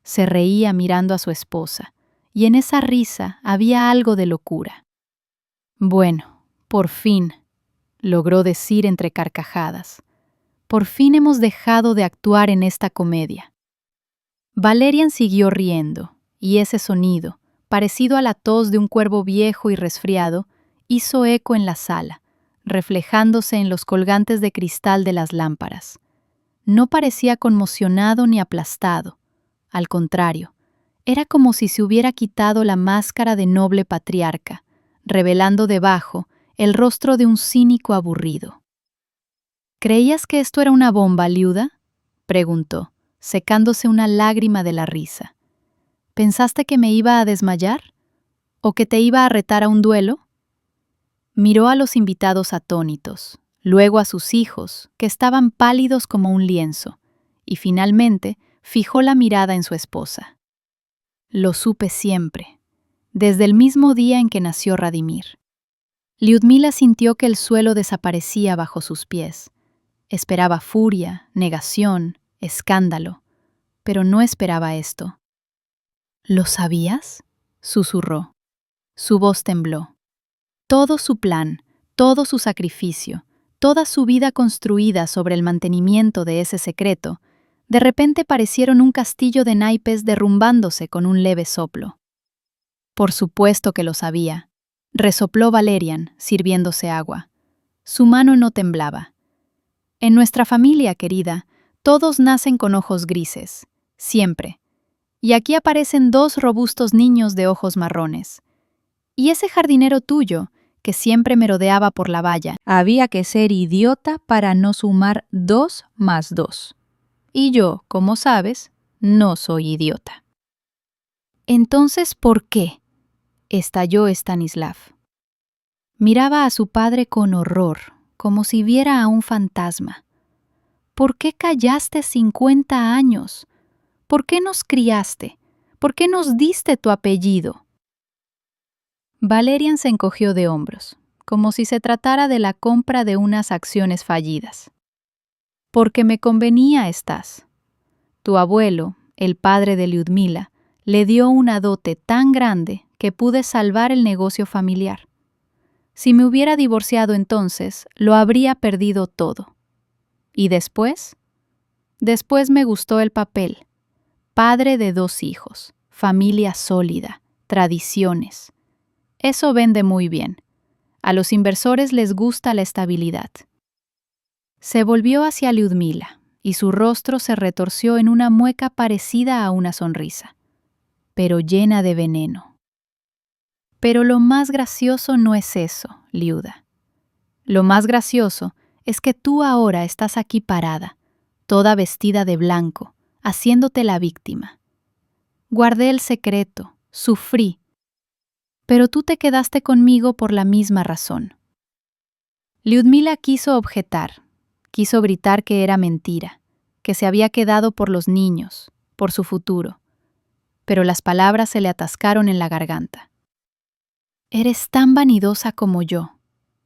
Se reía mirando a su esposa, y en esa risa había algo de locura. «Bueno, por fin», logró decir entre carcajadas. «Por fin hemos dejado de actuar en esta comedia». Valerian siguió riendo, y ese sonido, parecido a la tos de un cuervo viejo y resfriado, hizo eco en la sala, reflejándose en los colgantes de cristal de las lámparas. No parecía conmocionado ni aplastado. Al contrario, era como si se hubiera quitado la máscara de noble patriarca, revelando debajo el rostro de un cínico aburrido. «¿Creías que esto era una bomba, Liuda?», preguntó, secándose una lágrima de la risa. «¿Pensaste que me iba a desmayar? ¿O que te iba a retar a un duelo?». Miró a los invitados atónitos, luego a sus hijos, que estaban pálidos como un lienzo, y finalmente fijó la mirada en su esposa. «Lo supe siempre, desde el mismo día en que nació Radimir». Lyudmila sintió que el suelo desaparecía bajo sus pies. Esperaba furia, negación, escándalo, pero no esperaba esto. «¿Lo sabías?», susurró. Su voz tembló. Todo su plan, todo su sacrificio, toda su vida construida sobre el mantenimiento de ese secreto, de repente parecieron un castillo de naipes derrumbándose con un leve soplo. «Por supuesto que lo sabía», resopló Valerian, sirviéndose agua. Su mano no temblaba. «En nuestra familia, querida, todos nacen con ojos grises, siempre. Y aquí aparecen 2 robustos niños de ojos marrones. Y ese jardinero tuyo, que siempre merodeaba por la valla, había que ser idiota para no sumar 2 más 2. Y yo, como sabes, no soy idiota». «Entonces, ¿por qué?», estalló Stanislav. Miraba a su padre con horror, como si viera a un fantasma. «¿Por qué callaste 50 años? ¿Por qué nos criaste? ¿Por qué nos diste tu apellido?». Valerian se encogió de hombros, como si se tratara de la compra de unas acciones fallidas. Porque me convenía estás. Tu abuelo, el padre de Lyudmila, le dio una dote tan grande que pude salvar el negocio familiar. Si me hubiera divorciado entonces, lo habría perdido todo. ¿Y después? Después me gustó el papel. Padre de 2 hijos, familia sólida, tradiciones. Eso vende muy bien. A los inversores les gusta la estabilidad. Se volvió hacia Lyudmila y su rostro se retorció en una mueca parecida a una sonrisa, pero llena de veneno. Pero lo más gracioso no es eso, Liuda. Lo más gracioso es que tú ahora estás aquí parada, toda vestida de blanco, haciéndote la víctima. Guardé el secreto, sufrí, pero tú te quedaste conmigo por la misma razón. Lyudmila quiso objetar, quiso gritar que era mentira, que se había quedado por los niños, por su futuro, pero las palabras se le atascaron en la garganta. Eres tan vanidosa como yo,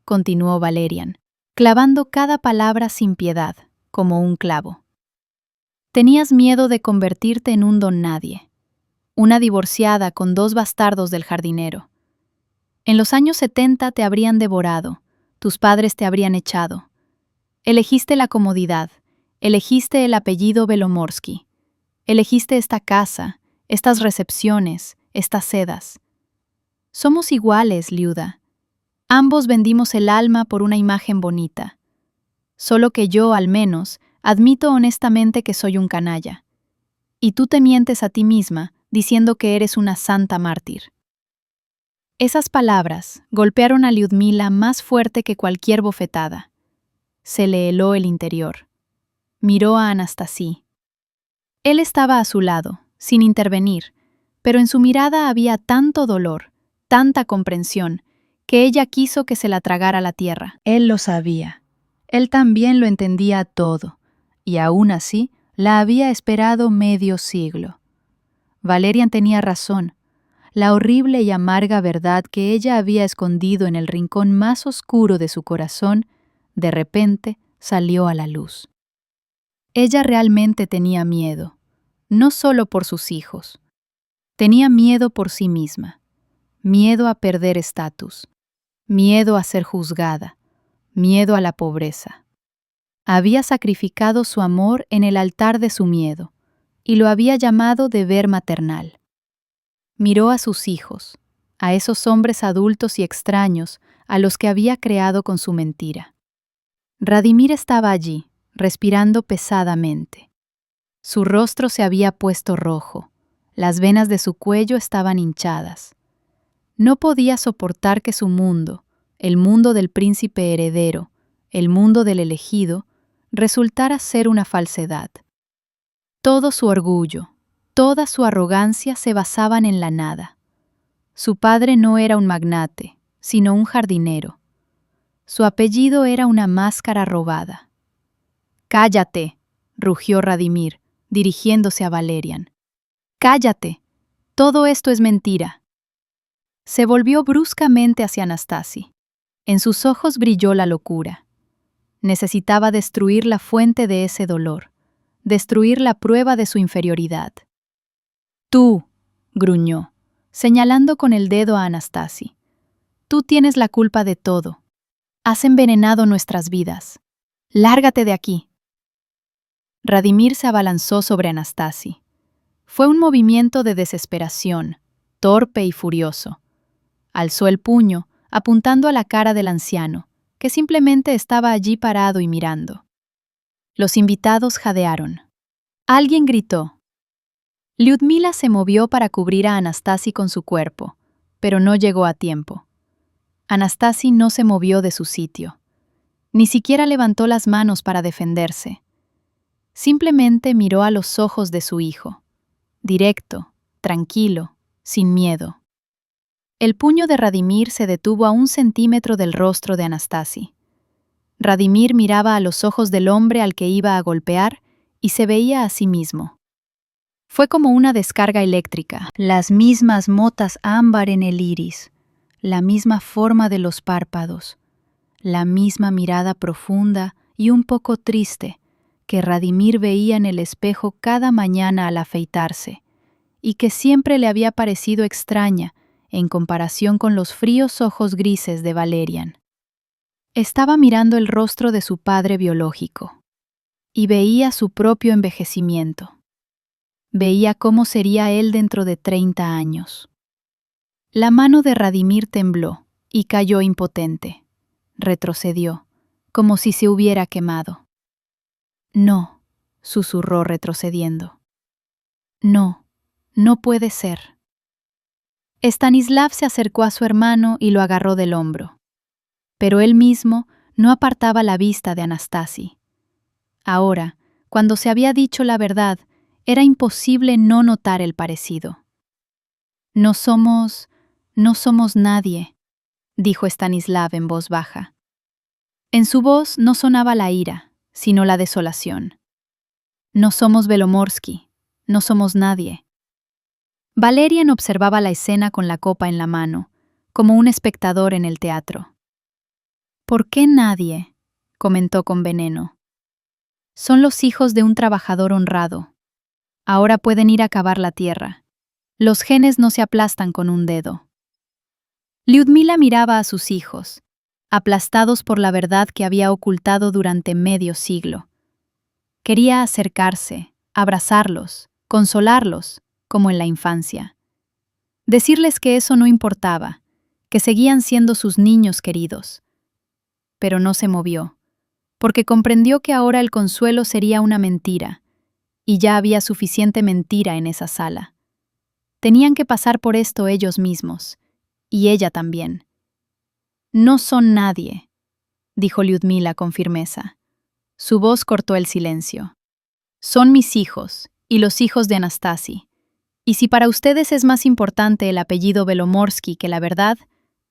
continuó Valerian, clavando cada palabra sin piedad, como un clavo. Tenías miedo de convertirte en un don nadie, una divorciada con 2 bastardos del jardinero. En los años 70 te habrían devorado, tus padres te habrían echado. Elegiste la comodidad, elegiste el apellido Belomorsky, elegiste esta casa, estas recepciones, estas sedas. Somos iguales, Liuda. Ambos vendimos el alma por una imagen bonita. Solo que yo, al menos, admito honestamente que soy un canalla. Y tú te mientes a ti misma diciendo que eres una santa mártir. Esas palabras golpearon a Lyudmila más fuerte que cualquier bofetada. Se le heló el interior. Miró a Anastasi. Él estaba a su lado, sin intervenir, pero en su mirada había tanto dolor, tanta comprensión, que ella quiso que se la tragara la tierra. Él lo sabía. Él también lo entendía todo, y aún así la había esperado medio siglo. Valerian tenía razón. La horrible y amarga verdad que ella había escondido en el rincón más oscuro de su corazón, de repente salió a la luz. Ella realmente tenía miedo, no solo por sus hijos. Tenía miedo por sí misma, miedo a perder estatus, miedo a ser juzgada, miedo a la pobreza. Había sacrificado su amor en el altar de su miedo, y lo había llamado deber maternal. Miró a sus hijos, a esos hombres adultos y extraños a los que había creado con su mentira. Radimir estaba allí, respirando pesadamente. Su rostro se había puesto rojo, las venas de su cuello estaban hinchadas. No podía soportar que su mundo, el mundo del príncipe heredero, el mundo del elegido, resultara ser una falsedad. Todo su orgullo, toda su arrogancia se basaban en la nada. Su padre no era un magnate, sino un jardinero. Su apellido era una máscara robada. «¡Cállate!», rugió Radimir, dirigiéndose a Valerian. «¡Cállate! Todo esto es mentira». Se volvió bruscamente hacia Anastasi. En sus ojos brilló la locura. Necesitaba destruir la fuente de ese dolor, destruir la prueba de su inferioridad. «Tú», gruñó, señalando con el dedo a Anastasi. «Tú tienes la culpa de todo. Has envenenado nuestras vidas. Lárgate de aquí». Radimir se abalanzó sobre Anastasi. Fue un movimiento de desesperación, torpe y furioso. Alzó el puño, apuntando a la cara del anciano, que simplemente estaba allí parado y mirando. Los invitados jadearon. Alguien gritó. Lyudmila se movió para cubrir a Anastasi con su cuerpo, pero no llegó a tiempo. Anastasi no se movió de su sitio. Ni siquiera levantó las manos para defenderse. Simplemente miró a los ojos de su hijo, directo, tranquilo, sin miedo. El puño de Radimir se detuvo a 1 centímetro del rostro de Anastasi. Radimir miraba a los ojos del hombre al que iba a golpear y se veía a sí mismo. Fue como una descarga eléctrica, las mismas motas ámbar en el iris, la misma forma de los párpados, la misma mirada profunda y un poco triste que Radimir veía en el espejo cada mañana al afeitarse, y que siempre le había parecido extraña en comparación con los fríos ojos grises de Valerian. Estaba mirando el rostro de su padre biológico, y veía su propio envejecimiento. Veía cómo sería él dentro de 30 años. La mano de Radimir tembló y cayó impotente. Retrocedió, como si se hubiera quemado. No, susurró retrocediendo. No, no puede ser. Stanislav se acercó a su hermano y lo agarró del hombro. Pero él mismo no apartaba la vista de Anastasi. Ahora, cuando se había dicho la verdad, era imposible no notar el parecido. No somos nadie, dijo Stanislav en voz baja. En su voz no sonaba la ira, sino la desolación. No somos Belomorsky, no somos nadie. Valerian observaba la escena con la copa en la mano, como un espectador en el teatro. ¿Por qué nadie?, comentó con veneno. Son los hijos de un trabajador honrado. Ahora pueden ir a cavar la tierra. Los genes no se aplastan con un dedo. Lyudmila miraba a sus hijos, aplastados por la verdad que había ocultado durante medio siglo. Quería acercarse, abrazarlos, consolarlos, como en la infancia. Decirles que eso no importaba, que seguían siendo sus niños queridos. Pero no se movió, porque comprendió que ahora el consuelo sería una mentira, y ya había suficiente mentira en esa sala. Tenían que pasar por esto ellos mismos, y ella también. No son nadie, dijo Lyudmila con firmeza. Su voz cortó el silencio. Son mis hijos, y los hijos de Anastasi. Y si para ustedes es más importante el apellido Belomorsky que la verdad,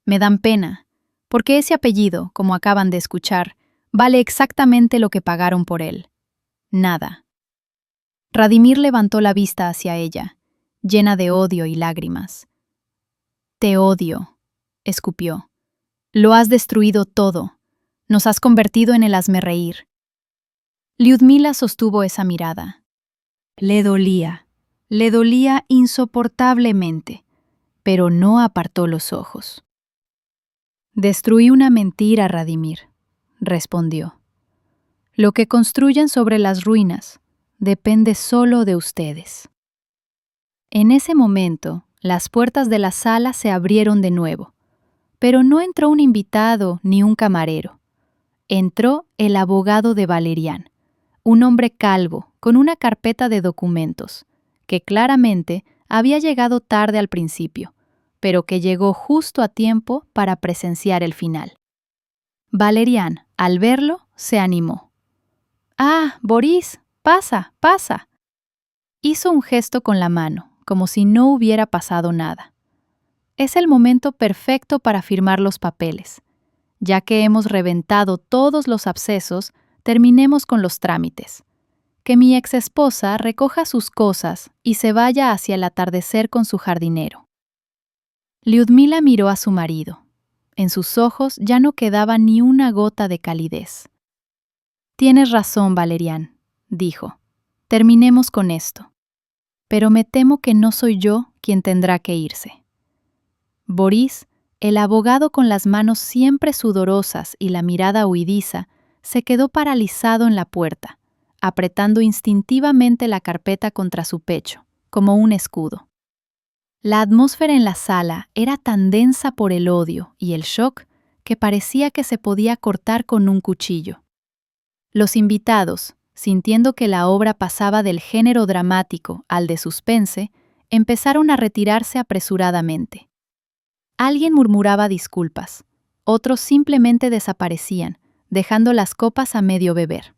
me dan pena, porque ese apellido, como acaban de escuchar, vale exactamente lo que pagaron por él. Nada. Radimir levantó la vista hacia ella, llena de odio y lágrimas. Te odio, escupió. Lo has destruido todo. Nos has convertido en el hazmerreír. Lyudmila sostuvo esa mirada. Le dolía insoportablemente, pero no apartó los ojos. Destruí una mentira, Radimir, respondió. Lo que construyan sobre las ruinas depende solo de ustedes. En ese momento, las puertas de la sala se abrieron de nuevo, pero no entró un invitado ni un camarero. Entró el abogado de Valerian, un hombre calvo con una carpeta de documentos, que claramente había llegado tarde al principio, pero que llegó justo a tiempo para presenciar el final. Valerian, al verlo, se animó. «Ah, Boris, pasa, pasa». Hizo un gesto con la mano, como si no hubiera pasado nada. Es el momento perfecto para firmar los papeles. Ya que hemos reventado todos los abscesos, terminemos con los trámites. Que mi exesposa recoja sus cosas y se vaya hacia el atardecer con su jardinero. Lyudmila miró a su marido. En sus ojos ya no quedaba ni una gota de calidez. Tienes razón, Valerian, dijo. Terminemos con esto. Pero me temo que no soy yo quien tendrá que irse. Boris, el abogado con las manos siempre sudorosas y la mirada huidiza, se quedó paralizado en la puerta, apretando instintivamente la carpeta contra su pecho, como un escudo. La atmósfera en la sala era tan densa por el odio y el shock que parecía que se podía cortar con un cuchillo. Los invitados, sintiendo que la obra pasaba del género dramático al de suspense, empezaron a retirarse apresuradamente. Alguien murmuraba disculpas, otros simplemente desaparecían, dejando las copas a medio beber.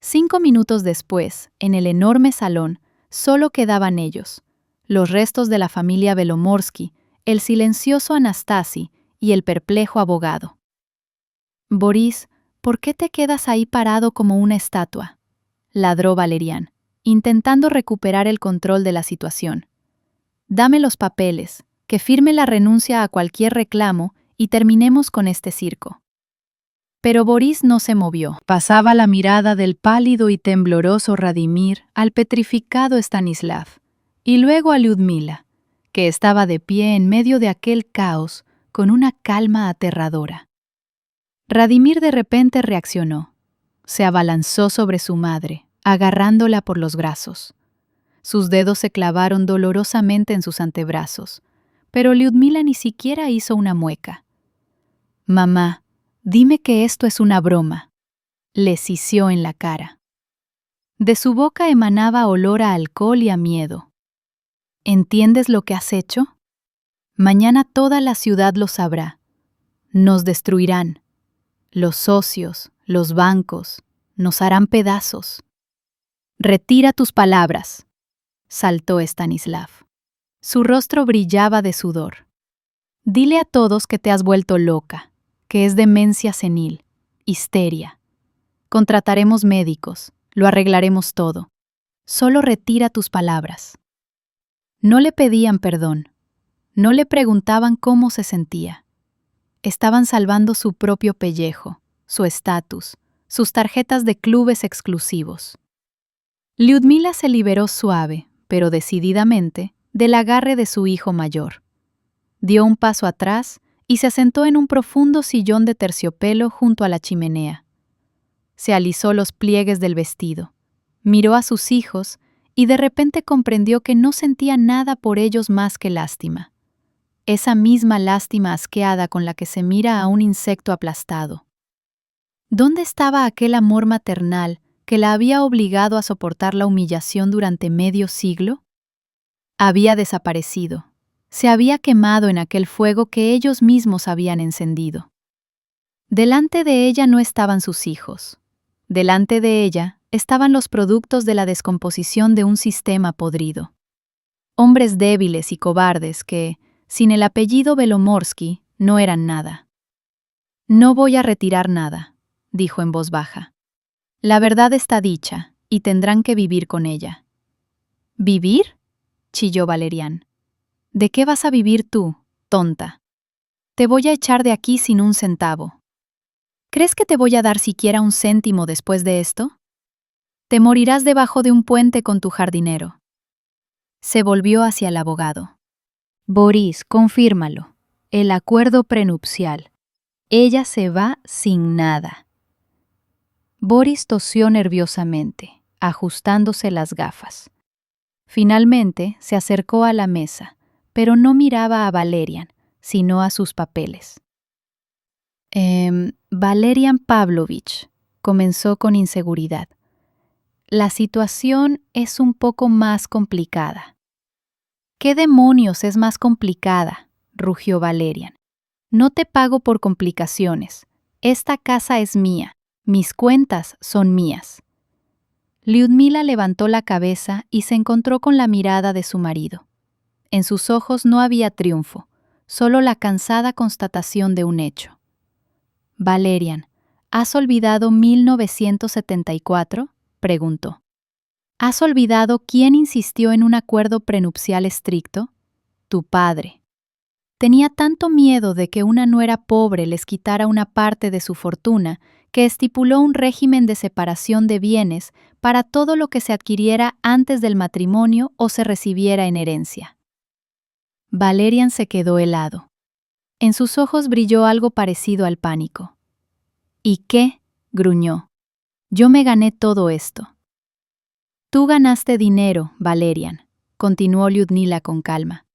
5 minutos después, en el enorme salón, solo quedaban ellos, los restos de la familia Belomorsky, el silencioso Anastasi y el perplejo abogado. Boris, ¿por qué te quedas ahí parado como una estatua?, ladró Valerian, intentando recuperar el control de la situación. Dame los papeles, que firme la renuncia a cualquier reclamo y terminemos con este circo. Pero Boris no se movió. Pasaba la mirada del pálido y tembloroso Radimir al petrificado Stanislav, y luego a Lyudmila, que estaba de pie en medio de aquel caos con una calma aterradora. Radimir de repente reaccionó. Se abalanzó sobre su madre, agarrándola por los brazos. Sus dedos se clavaron dolorosamente en sus antebrazos, pero Lyudmila ni siquiera hizo una mueca. «Mamá, dime que esto es una broma», le sisió en la cara. De su boca emanaba olor a alcohol y a miedo. «¿Entiendes lo que has hecho? Mañana toda la ciudad lo sabrá. Nos destruirán. Los socios, los bancos, nos harán pedazos». «Retira tus palabras», saltó Stanislav. Su rostro brillaba de sudor. «Dile a todos que te has vuelto loca, que es demencia senil, histeria. Contrataremos médicos, lo arreglaremos todo. Solo retira tus palabras». No le pedían perdón. No le preguntaban cómo se sentía. Estaban salvando su propio pellejo, su estatus, sus tarjetas de clubes exclusivos. Lyudmila se liberó suave, pero decididamente, del agarre de su hijo mayor. Dio un paso atrás y se sentó en un profundo sillón de terciopelo junto a la chimenea. Se alisó los pliegues del vestido, miró a sus hijos y de repente comprendió que no sentía nada por ellos más que lástima. Esa misma lástima asqueada con la que se mira a un insecto aplastado. ¿Dónde estaba aquel amor maternal que la había obligado a soportar la humillación durante medio siglo? Había desaparecido. Se había quemado en aquel fuego que ellos mismos habían encendido. Delante de ella no estaban sus hijos. Delante de ella estaban los productos de la descomposición de un sistema podrido. Hombres débiles y cobardes que, sin el apellido Belomorsky, no eran nada. «No voy a retirar nada», dijo en voz baja. «La verdad está dicha, y tendrán que vivir con ella». «¿Vivir?», chilló Valerian. «¿De qué vas a vivir tú, tonta? Te voy a echar de aquí sin un centavo. ¿Crees que te voy a dar siquiera un céntimo después de esto? Te morirás debajo de un puente con tu jardinero». Se volvió hacia el abogado. «Boris, confírmalo. El acuerdo prenupcial. Ella se va sin nada». Boris tosió nerviosamente, ajustándose las gafas. Finalmente se acercó a la mesa, pero no miraba a Valerian, sino a sus papeles. Valerian Pavlovich», comenzó con inseguridad. «La situación es un poco más complicada». «¿Qué demonios es más complicada?», rugió Valerian. «No te pago por complicaciones. Esta casa es mía. Mis cuentas son mías». Lyudmila levantó la cabeza y se encontró con la mirada de su marido. En sus ojos no había triunfo, solo la cansada constatación de un hecho. «Valerian, ¿has olvidado 1974? Preguntó. «¿Has olvidado quién insistió en un acuerdo prenupcial estricto? Tu padre. Tenía tanto miedo de que una nuera pobre les quitara una parte de su fortuna que estipuló un régimen de separación de bienes para todo lo que se adquiriera antes del matrimonio o se recibiera en herencia». Valerian se quedó helado. En sus ojos brilló algo parecido al pánico. «¿Y qué?», gruñó. «Yo me gané todo esto». «Tú ganaste dinero, Valerian», continuó Lyudmila con calma.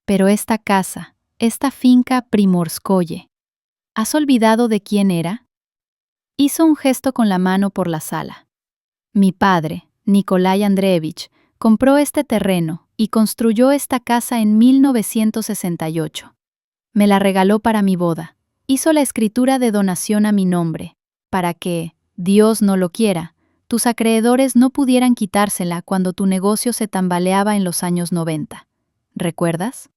«Pero esta casa, esta finca Primorskoye, ¿has olvidado de quién era?». Hizo un gesto con la mano por la sala. «Mi padre, Nikolai Andreevich, compró este terreno y construyó esta casa en 1968. Me la regaló para mi boda. Hizo la escritura de donación a mi nombre, para que, Dios no lo quiera, tus acreedores no pudieran quitársela cuando tu negocio se tambaleaba en los años 90. ¿Recuerdas?».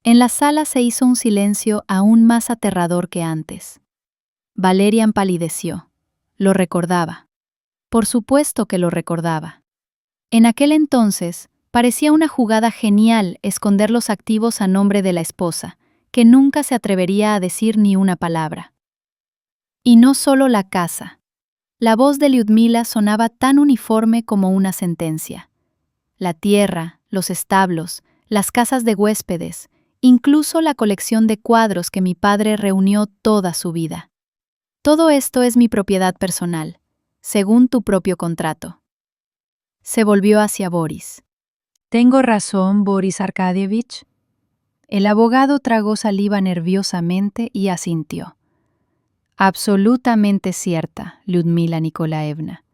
En la sala se hizo un silencio aún más aterrador que antes. Valerian palideció. Lo recordaba. Por supuesto que lo recordaba. En aquel entonces, parecía una jugada genial esconder los activos a nombre de la esposa, que nunca se atrevería a decir ni una palabra. Y no solo la casa. La voz de Lyudmila sonaba tan uniforme como una sentencia. La tierra, los establos, las casas de huéspedes, incluso la colección de cuadros que mi padre reunió toda su vida. Todo esto es mi propiedad personal, según tu propio contrato. Se volvió hacia Boris. ¿Tengo razón, Boris Arkadievich? El abogado tragó saliva nerviosamente y asintió. Absolutamente cierta, Lyudmila Nikolaevna.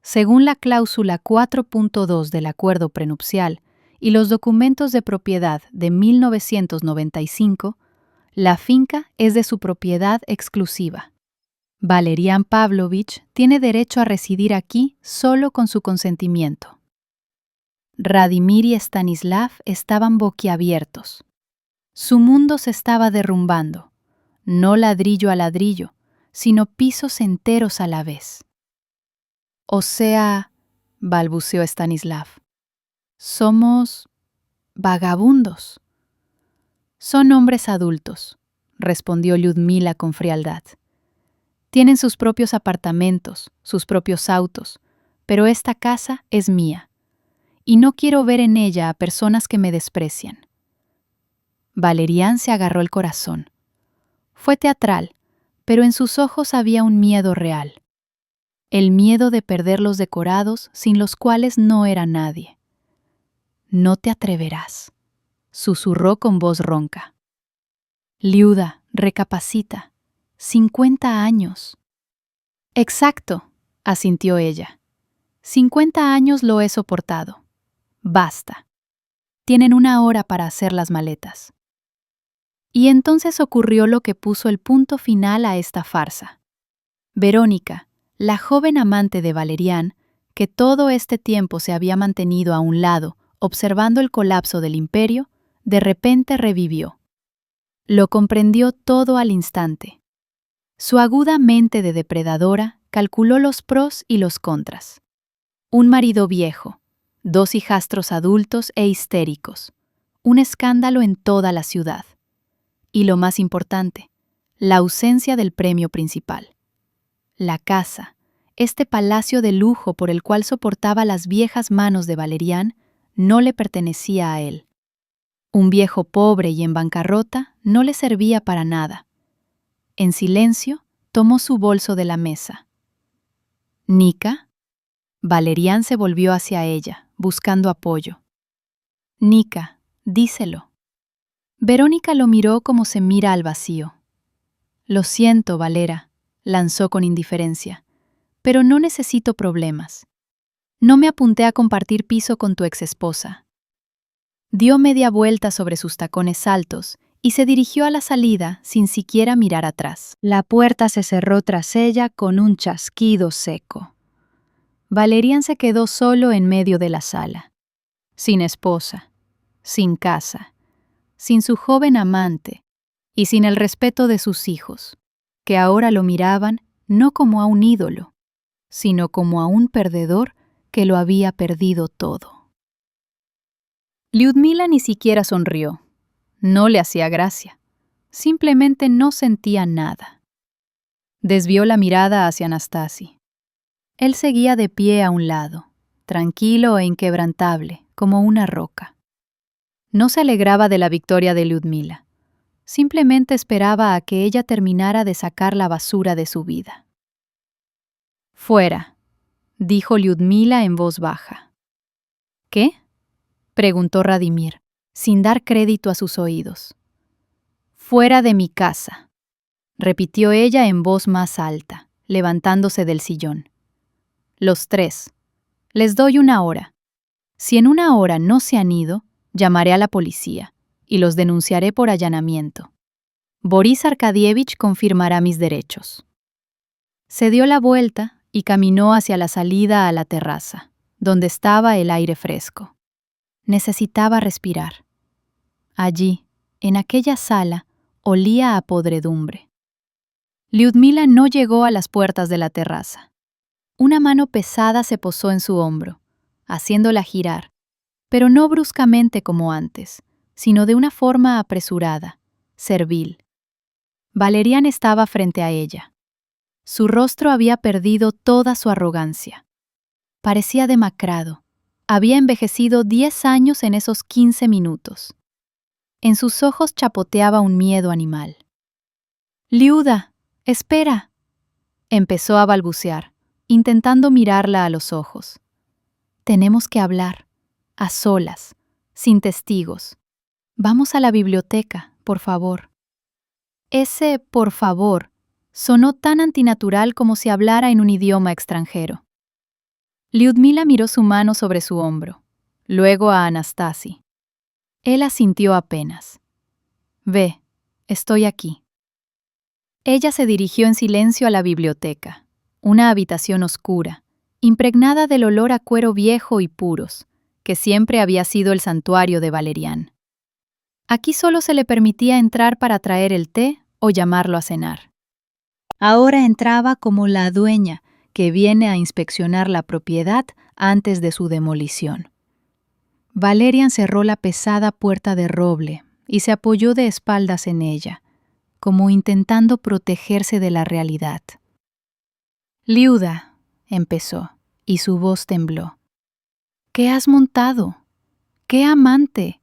Según la cláusula 4.2 del acuerdo prenupcial y los documentos de propiedad de 1995, la finca es de su propiedad exclusiva. Valerian Pavlovich tiene derecho a residir aquí solo con su consentimiento. Radimir y Stanislav estaban boquiabiertos. Su mundo se estaba derrumbando, no ladrillo a ladrillo, sino pisos enteros a la vez. O sea, balbuceó Stanislav, somos vagabundos. Son hombres adultos, respondió Lyudmila con frialdad. Tienen sus propios apartamentos, sus propios autos, pero esta casa es mía, y no quiero ver en ella a personas que me desprecian. Valerian se agarró el corazón. Fue teatral, pero en sus ojos había un miedo real. El miedo de perder los decorados sin los cuales no era nadie. No te atreverás, susurró con voz ronca. Liuda, recapacita. 50 años. Exacto, asintió ella. 50 años lo he soportado. Basta. Tienen 1 hora para hacer las maletas. Y entonces ocurrió lo que puso el punto final a esta farsa. Verónica, la joven amante de Valerian, que todo este tiempo se había mantenido a un lado, observando el colapso del imperio, de repente revivió. Lo comprendió todo al instante. Su aguda mente de depredadora calculó los pros y los contras. Un marido viejo, 2 hijastros adultos e histéricos, un escándalo en toda la ciudad. Y lo más importante, la ausencia del premio principal. La casa, este palacio de lujo por el cual soportaba las viejas manos de Valerian, no le pertenecía a él. Un viejo pobre y en bancarrota no le servía para nada. En silencio, tomó su bolso de la mesa. ¿Nika? Valerian se volvió hacia ella, buscando apoyo. Nika, díselo. Verónica lo miró como se mira al vacío. Lo siento, Valera, lanzó con indiferencia, pero no necesito problemas. No me apunté a compartir piso con tu exesposa. Dio media vuelta sobre sus tacones altos y se dirigió a la salida sin siquiera mirar atrás. La puerta se cerró tras ella con un chasquido seco. Valerian se quedó solo en medio de la sala, sin esposa, sin casa, sin su joven amante y sin el respeto de sus hijos, que ahora lo miraban no como a un ídolo, sino como a un perdedor que lo había perdido todo. Lyudmila ni siquiera sonrió. No le hacía gracia. Simplemente no sentía nada. Desvió la mirada hacia Anastasi. Él seguía de pie a un lado, tranquilo e inquebrantable, como una roca. No se alegraba de la victoria de Lyudmila. Simplemente esperaba a que ella terminara de sacar la basura de su vida. «Fuera», dijo Lyudmila en voz baja. «¿Qué?», preguntó Radimir, sin dar crédito a sus oídos. «Fuera de mi casa», repitió ella en voz más alta, levantándose del sillón. «Los 3. Les doy 1 hora. Si en 1 hora no se han ido, llamaré a la policía y los denunciaré por allanamiento. Boris Arkadievich confirmará mis derechos». Se dio la vuelta y caminó hacia la salida a la terraza, donde estaba el aire fresco. Necesitaba respirar. Allí, en aquella sala, olía a podredumbre. Lyudmila no llegó a las puertas de la terraza. Una mano pesada se posó en su hombro, haciéndola girar, pero no bruscamente como antes, sino de una forma apresurada, servil. Valerian estaba frente a ella. Su rostro había perdido toda su arrogancia. Parecía demacrado. Había envejecido 10 años en esos 15 minutos. En sus ojos chapoteaba un miedo animal. «Liuda, espera», empezó a balbucear, intentando mirarla a los ojos. «Tenemos que hablar, a solas, sin testigos. Vamos a la biblioteca, por favor». Ese «por favor» sonó tan antinatural como si hablara en un idioma extranjero. Lyudmila miró su mano sobre su hombro, luego a Anastasi. Él asintió apenas. «Ve, estoy aquí». Ella se dirigió en silencio a la biblioteca, una habitación oscura, impregnada del olor a cuero viejo y puros, que siempre había sido el santuario de Valerian. Aquí solo se le permitía entrar para traer el té o llamarlo a cenar. Ahora entraba como la dueña que viene a inspeccionar la propiedad antes de su demolición. Valerian cerró la pesada puerta de roble y se apoyó de espaldas en ella, como intentando protegerse de la realidad. «Liuda», empezó, y su voz tembló. «¿Qué has montado? ¿Qué amante?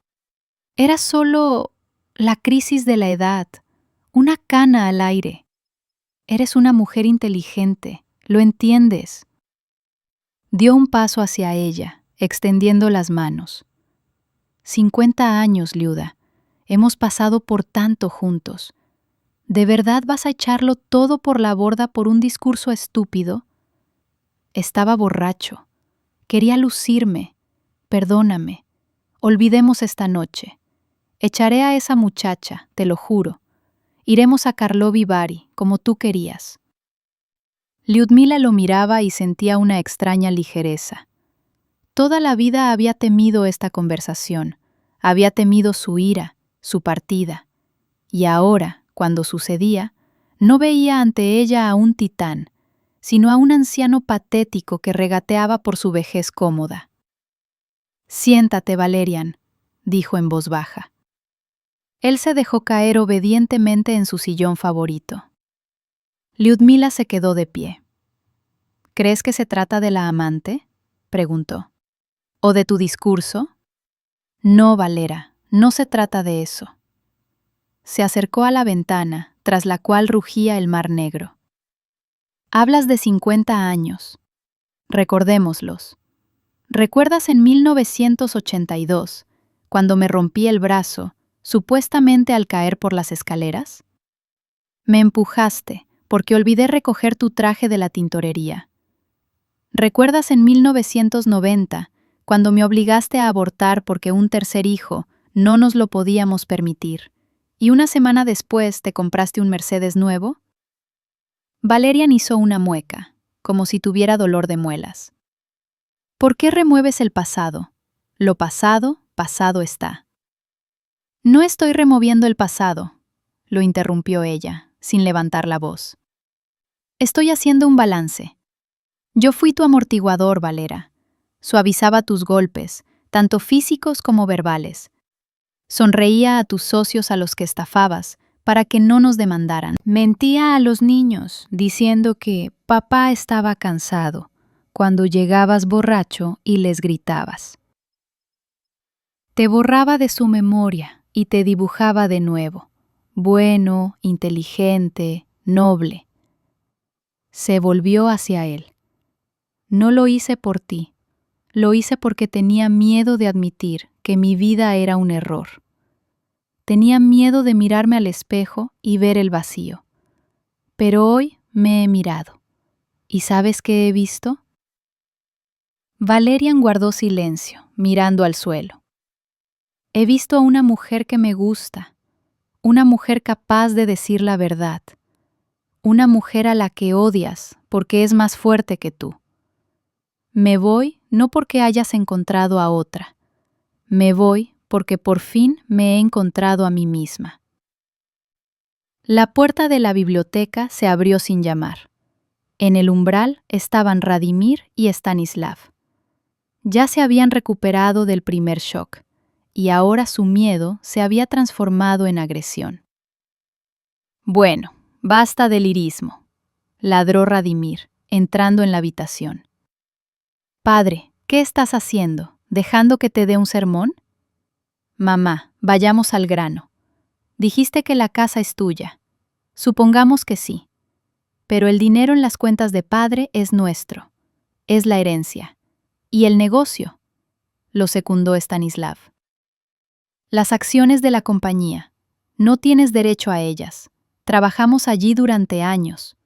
Era solo la crisis de la edad, una cana al aire. Eres una mujer inteligente, lo entiendes». Dio un paso hacia ella, extendiendo las manos. 50 años, Liuda. Hemos pasado por tanto juntos. ¿De verdad vas a echarlo todo por la borda por un discurso estúpido? Estaba borracho. Quería lucirme. Perdóname. Olvidemos esta noche. Echaré a esa muchacha, te lo juro. Iremos a Karlovy Vary, como tú querías. Lyudmila lo miraba y sentía una extraña ligereza. Toda la vida había temido esta conversación, había temido su ira, su partida, y ahora, cuando sucedía, no veía ante ella a un titán, sino a un anciano patético que regateaba por su vejez cómoda. «Siéntate, Valerian», dijo en voz baja. Él se dejó caer obedientemente en su sillón favorito. Lyudmila se quedó de pie. «¿Crees que se trata de la amante?», preguntó. «¿O de tu discurso?» «No, Valera, no se trata de eso». Se acercó a la ventana, tras la cual rugía el mar negro. «Hablas de 50 años. Recordémoslos. ¿Recuerdas en 1982, cuando me rompí el brazo, supuestamente al caer por las escaleras? Me empujaste, porque olvidé recoger tu traje de la tintorería. ¿Recuerdas en 1990, cuando me obligaste a abortar porque un tercer hijo no nos lo podíamos permitir, y una semana después te compraste un Mercedes nuevo?» Valerian hizo una mueca, como si tuviera dolor de muelas. «¿Por qué remueves el pasado? Lo pasado, pasado está». «No estoy removiendo el pasado», lo interrumpió ella, sin levantar la voz. «Estoy haciendo un balance. Yo fui tu amortiguador, Valera. Suavizaba tus golpes, tanto físicos como verbales. Sonreía a tus socios a los que estafabas, para que no nos demandaran. Mentía a los niños, diciendo que papá estaba cansado, cuando llegabas borracho y les gritabas. Te borraba de su memoria y te dibujaba de nuevo, bueno, inteligente, noble». Se volvió hacia él. «No lo hice por ti, lo hice porque tenía miedo de admitir que mi vida era un error. Tenía miedo de mirarme al espejo y ver el vacío. Pero hoy me he mirado. ¿Y sabes qué he visto?». Valerian guardó silencio, mirando al suelo. «He visto a una mujer que me gusta, una mujer capaz de decir la verdad, una mujer a la que odias porque es más fuerte que tú. Me voy no porque hayas encontrado a otra, me voy porque por fin me he encontrado a mí misma». La puerta de la biblioteca se abrió sin llamar. En el umbral estaban Radimir y Stanislav. Ya se habían recuperado del primer shock, y ahora su miedo se había transformado en agresión. «Bueno, basta de lirismo», ladró Radimir, entrando en la habitación. «Padre, ¿qué estás haciendo? ¿Dejando que te dé un sermón?» «Mamá, vayamos al grano. Dijiste que la casa es tuya. Supongamos que sí. Pero el dinero en las cuentas de padre es nuestro. Es la herencia. ¿Y el negocio?», lo secundó Stanislav. «Las acciones de la compañía. No tienes derecho a ellas. Trabajamos allí durante años».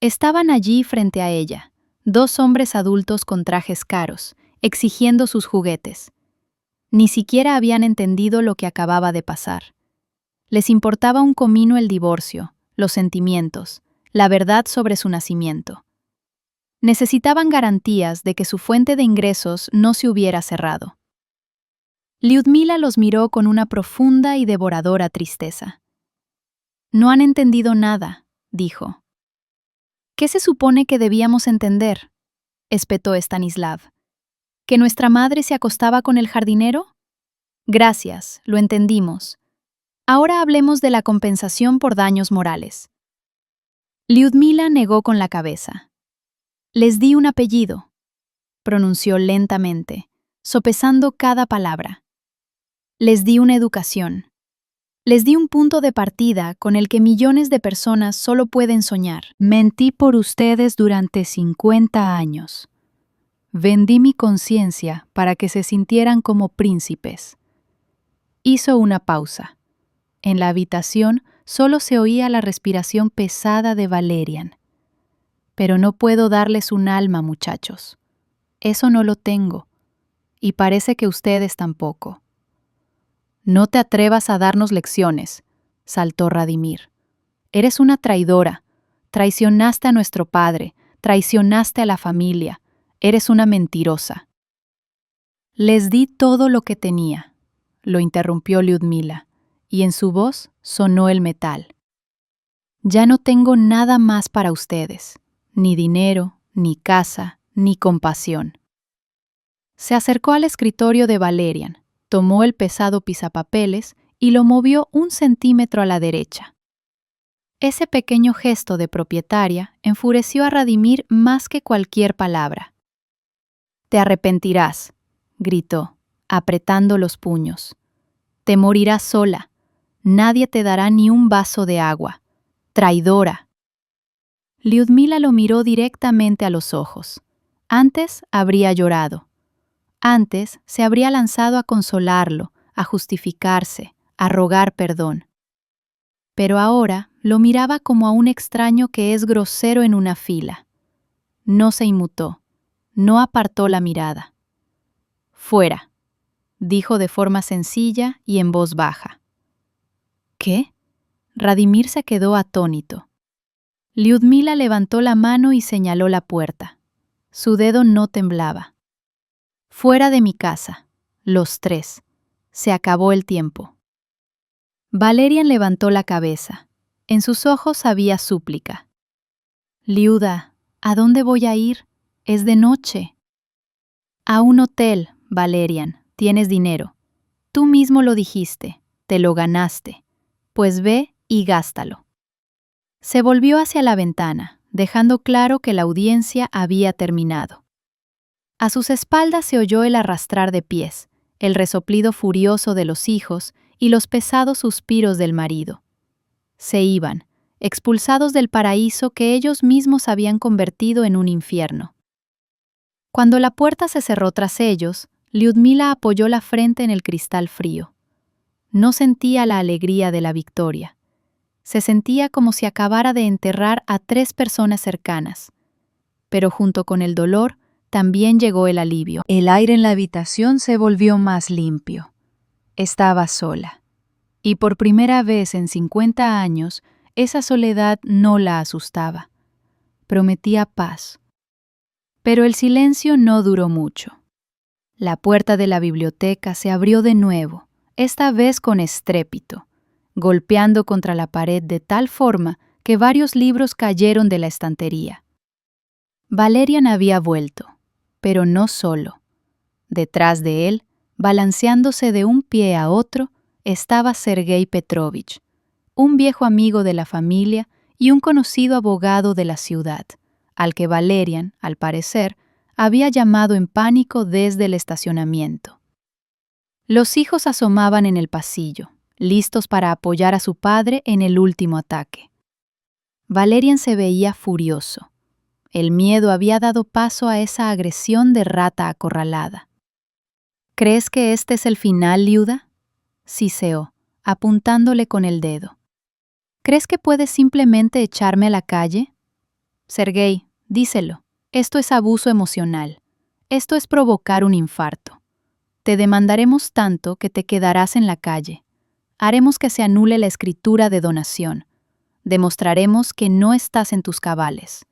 Estaban allí frente a ella, 2 hombres adultos con trajes caros, exigiendo sus juguetes. Ni siquiera habían entendido lo que acababa de pasar. Les importaba un comino el divorcio, los sentimientos, la verdad sobre su nacimiento. Necesitaban garantías de que su fuente de ingresos no se hubiera cerrado. Lyudmila los miró con una profunda y devoradora tristeza. «No han entendido nada», dijo. «¿Qué se supone que debíamos entender?», espetó Stanislav. «¿Que nuestra madre se acostaba con el jardinero? Gracias, lo entendimos. Ahora hablemos de la compensación por daños morales». Lyudmila negó con la cabeza. «Les di un apellido», pronunció lentamente, sopesando cada palabra. «Les di una educación. Les di un punto de partida con el que millones de personas solo pueden soñar. Mentí por ustedes durante 50 años. Vendí mi conciencia para que se sintieran como príncipes». Hizo una pausa. En la habitación solo se oía la respiración pesada de Valerian. «Pero no puedo darles un alma, muchachos. Eso no lo tengo. Y parece que ustedes tampoco». «No te atrevas a darnos lecciones», saltó Radimir. «Eres una traidora. Traicionaste a nuestro padre, traicionaste a la familia. Eres una mentirosa». «Les di todo lo que tenía», lo interrumpió Lyudmila, y en su voz sonó el metal. «Ya no tengo nada más para ustedes, ni dinero, ni casa, ni compasión». Se acercó al escritorio de Valerian, tomó el pesado pisapapeles y lo movió 1 centímetro a la derecha. Ese pequeño gesto de propietaria enfureció a Radimir más que cualquier palabra. «Te arrepentirás», gritó, apretando los puños. «Te morirás sola. Nadie te dará ni un vaso de agua. Traidora». Lyudmila lo miró directamente a los ojos. Antes habría llorado. Antes se habría lanzado a consolarlo, a justificarse, a rogar perdón. Pero ahora lo miraba como a un extraño que es grosero en una fila. No se inmutó, no apartó la mirada. «Fuera», dijo de forma sencilla y en voz baja. «¿Qué?». Radimir se quedó atónito. Lyudmila levantó la mano y señaló la puerta. Su dedo no temblaba. «Fuera de mi casa, los 3. Se acabó el tiempo». Valerian levantó la cabeza. En sus ojos había súplica. «Liuda, ¿a dónde voy a ir? Es de noche». «A un hotel, Valerian. Tienes dinero. Tú mismo lo dijiste. Te lo ganaste. Pues ve y gástalo». Se volvió hacia la ventana, dejando claro que la audiencia había terminado. A sus espaldas se oyó el arrastrar de pies, el resoplido furioso de los hijos y los pesados suspiros del marido. Se iban, expulsados del paraíso que ellos mismos habían convertido en un infierno. Cuando la puerta se cerró tras ellos, Lyudmila apoyó la frente en el cristal frío. No sentía la alegría de la victoria. Se sentía como si acabara de enterrar a 3 personas cercanas. Pero junto con el dolor, también llegó el alivio. El aire en la habitación se volvió más limpio. Estaba sola. Y por primera vez en 50 años, esa soledad no la asustaba. Prometía paz. Pero el silencio no duró mucho. La puerta de la biblioteca se abrió de nuevo, esta vez con estrépito, golpeando contra la pared de tal forma que varios libros cayeron de la estantería. Valerian había vuelto, pero no solo. Detrás de él, balanceándose de un pie a otro, estaba Sergei Petrovich, un viejo amigo de la familia y un conocido abogado de la ciudad, al que Valerian, al parecer, había llamado en pánico desde el estacionamiento. Los hijos asomaban en el pasillo, listos para apoyar a su padre en el último ataque. Valerian se veía furioso. El miedo había dado paso a esa agresión de rata acorralada. ¿Crees que este es el final, Liuda?, siseó, apuntándole con el dedo. ¿Crees que puedes simplemente echarme a la calle? Sergei, díselo. Esto es abuso emocional. Esto es provocar un infarto. Te demandaremos tanto que te quedarás en la calle. Haremos que se anule la escritura de donación. Demostraremos que no estás en tus cabales.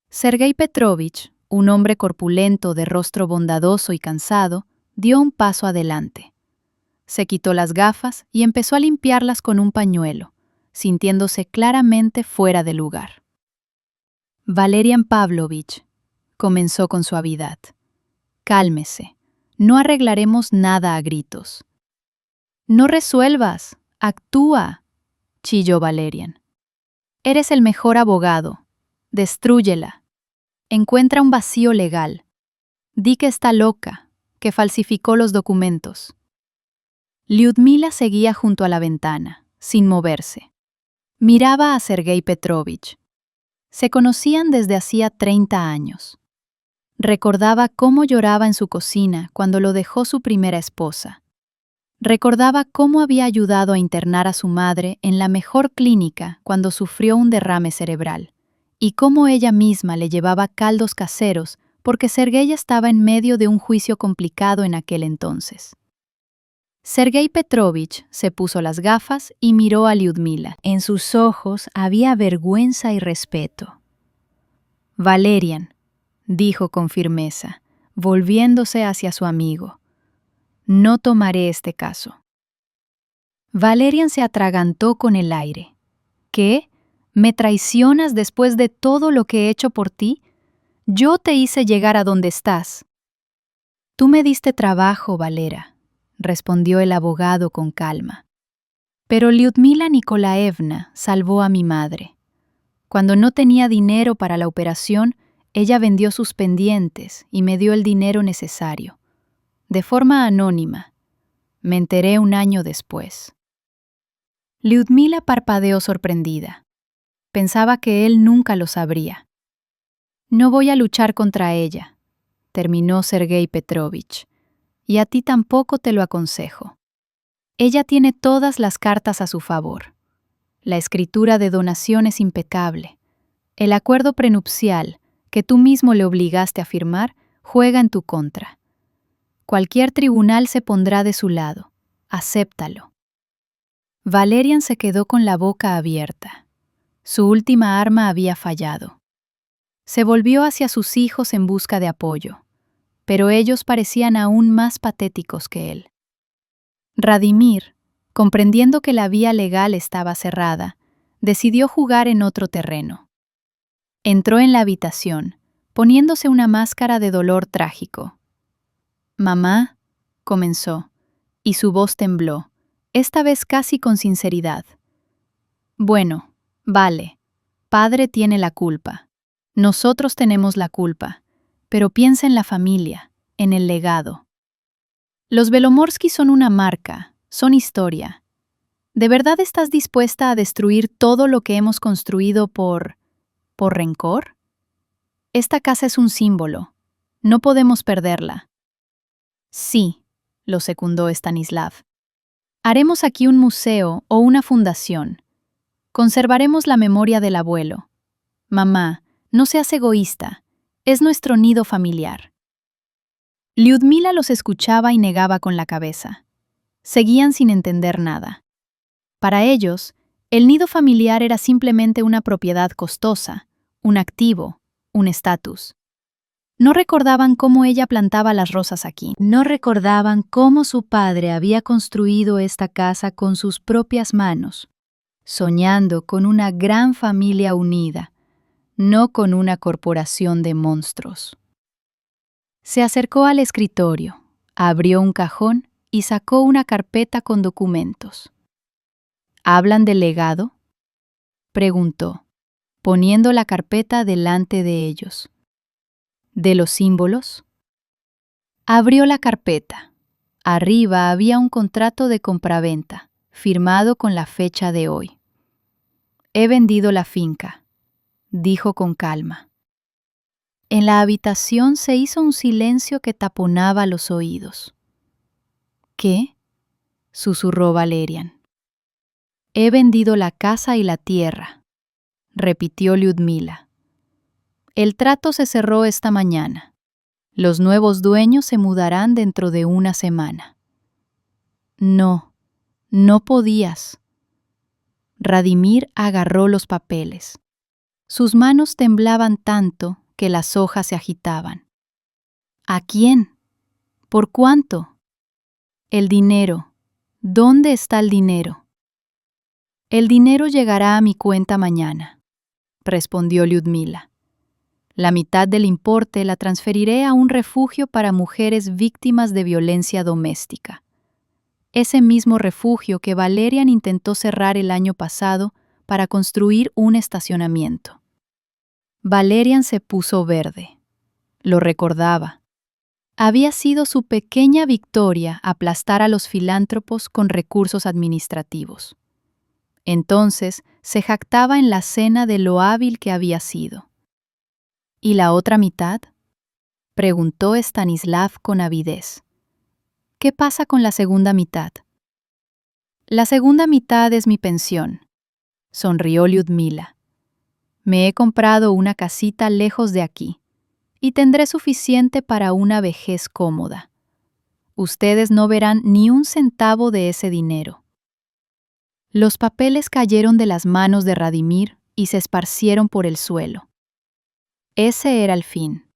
Sergei Petrovich, un hombre corpulento de rostro bondadoso y cansado, dio un paso adelante. Se quitó las gafas y empezó a limpiarlas con un pañuelo, sintiéndose claramente fuera de lugar. Valerian Pavlovich, comenzó con suavidad. Cálmese, no arreglaremos nada a gritos. No resuelvas, actúa, chilló Valerian. Eres el mejor abogado, destrúyela. Encuentra un vacío legal. Di que está loca, que falsificó los documentos. Lyudmila seguía junto a la ventana, sin moverse. Miraba a Sergei Petrovich. Se conocían desde hacía 30 años. Recordaba cómo lloraba en su cocina cuando lo dejó su primera esposa. Recordaba cómo había ayudado a internar a su madre en la mejor clínica cuando sufrió un derrame cerebral, y cómo ella misma le llevaba caldos caseros porque Sergei estaba en medio de un juicio complicado en aquel entonces. Sergei Petrovich se puso las gafas y miró a Lyudmila. En sus ojos había vergüenza y respeto. Valerian, dijo con firmeza, volviéndose hacia su amigo, no tomaré este caso. Valerian se atragantó con el aire. ¿Qué? ¿Me traicionas después de todo lo que he hecho por ti? Yo te hice llegar a donde estás. Tú me diste trabajo, Valera, respondió el abogado con calma. Pero Lyudmila Nikolaevna salvó a mi madre. Cuando no tenía dinero para la operación, ella vendió sus pendientes y me dio el dinero necesario. De forma anónima. Me enteré un año después. Lyudmila parpadeó sorprendida. Pensaba que él nunca lo sabría. No voy a luchar contra ella, terminó Sergei Petrovich, y a ti tampoco te lo aconsejo. Ella tiene todas las cartas a su favor. La escritura de donación es impecable. El acuerdo prenupcial, que tú mismo le obligaste a firmar, juega en tu contra. Cualquier tribunal se pondrá de su lado. Acéptalo. Valerian se quedó con la boca abierta. Su última arma había fallado. Se volvió hacia sus hijos en busca de apoyo, pero ellos parecían aún más patéticos que él. Radimir, comprendiendo que la vía legal estaba cerrada, decidió jugar en otro terreno. Entró en la habitación, poniéndose una máscara de dolor trágico. «Mamá», comenzó, y su voz tembló, esta vez casi con sinceridad. «Bueno, vale, padre tiene la culpa. Nosotros tenemos la culpa, pero piensa en la familia, en el legado. Los Belomorsky son una marca, son historia. ¿De verdad estás dispuesta a destruir todo lo que hemos construido por rencor? Esta casa es un símbolo. No podemos perderla». «Sí», lo secundó Stanislav. «Haremos aquí un museo o una fundación. Conservaremos la memoria del abuelo. Mamá, no seas egoísta. Es nuestro nido familiar». Lyudmila los escuchaba y negaba con la cabeza. Seguían sin entender nada. Para ellos, el nido familiar era simplemente una propiedad costosa, un activo, un estatus. No recordaban cómo ella plantaba las rosas aquí. No recordaban cómo su padre había construido esta casa con sus propias manos, soñando con una gran familia unida, no con una corporación de monstruos. Se acercó al escritorio, abrió un cajón y sacó una carpeta con documentos. ¿Hablan del legado? Preguntó, poniendo la carpeta delante de ellos. ¿De los símbolos? Abrió la carpeta. Arriba había un contrato de compraventa, firmado con la fecha de hoy. He vendido la finca, dijo con calma. En la habitación se hizo un silencio que taponaba los oídos. ¿Qué? Susurró Valerian. He vendido la casa y la tierra, repitió Lyudmila. El trato se cerró esta mañana. Los nuevos dueños se mudarán dentro de una semana. No, no podías. Radimir agarró los papeles. Sus manos temblaban tanto que las hojas se agitaban. ¿A quién? ¿Por cuánto? El dinero. ¿Dónde está el dinero? El dinero llegará a mi cuenta mañana, respondió Lyudmila. La mitad del importe la transferiré a un refugio para mujeres víctimas de violencia doméstica. Ese mismo refugio que Valerian intentó cerrar el año pasado para construir un estacionamiento. Valerian se puso verde. Lo recordaba. Había sido su pequeña victoria aplastar a los filántropos con recursos administrativos. Entonces se jactaba en la cena de lo hábil que había sido. ¿Y la otra mitad? Preguntó Stanislav con avidez. ¿Qué pasa con la segunda mitad? La segunda mitad es mi pensión, sonrió Lyudmila. Me he comprado una casita lejos de aquí y tendré suficiente para una vejez cómoda. Ustedes no verán ni un centavo de ese dinero. Los papeles cayeron de las manos de Radimir y se esparcieron por el suelo. Ese era el fin.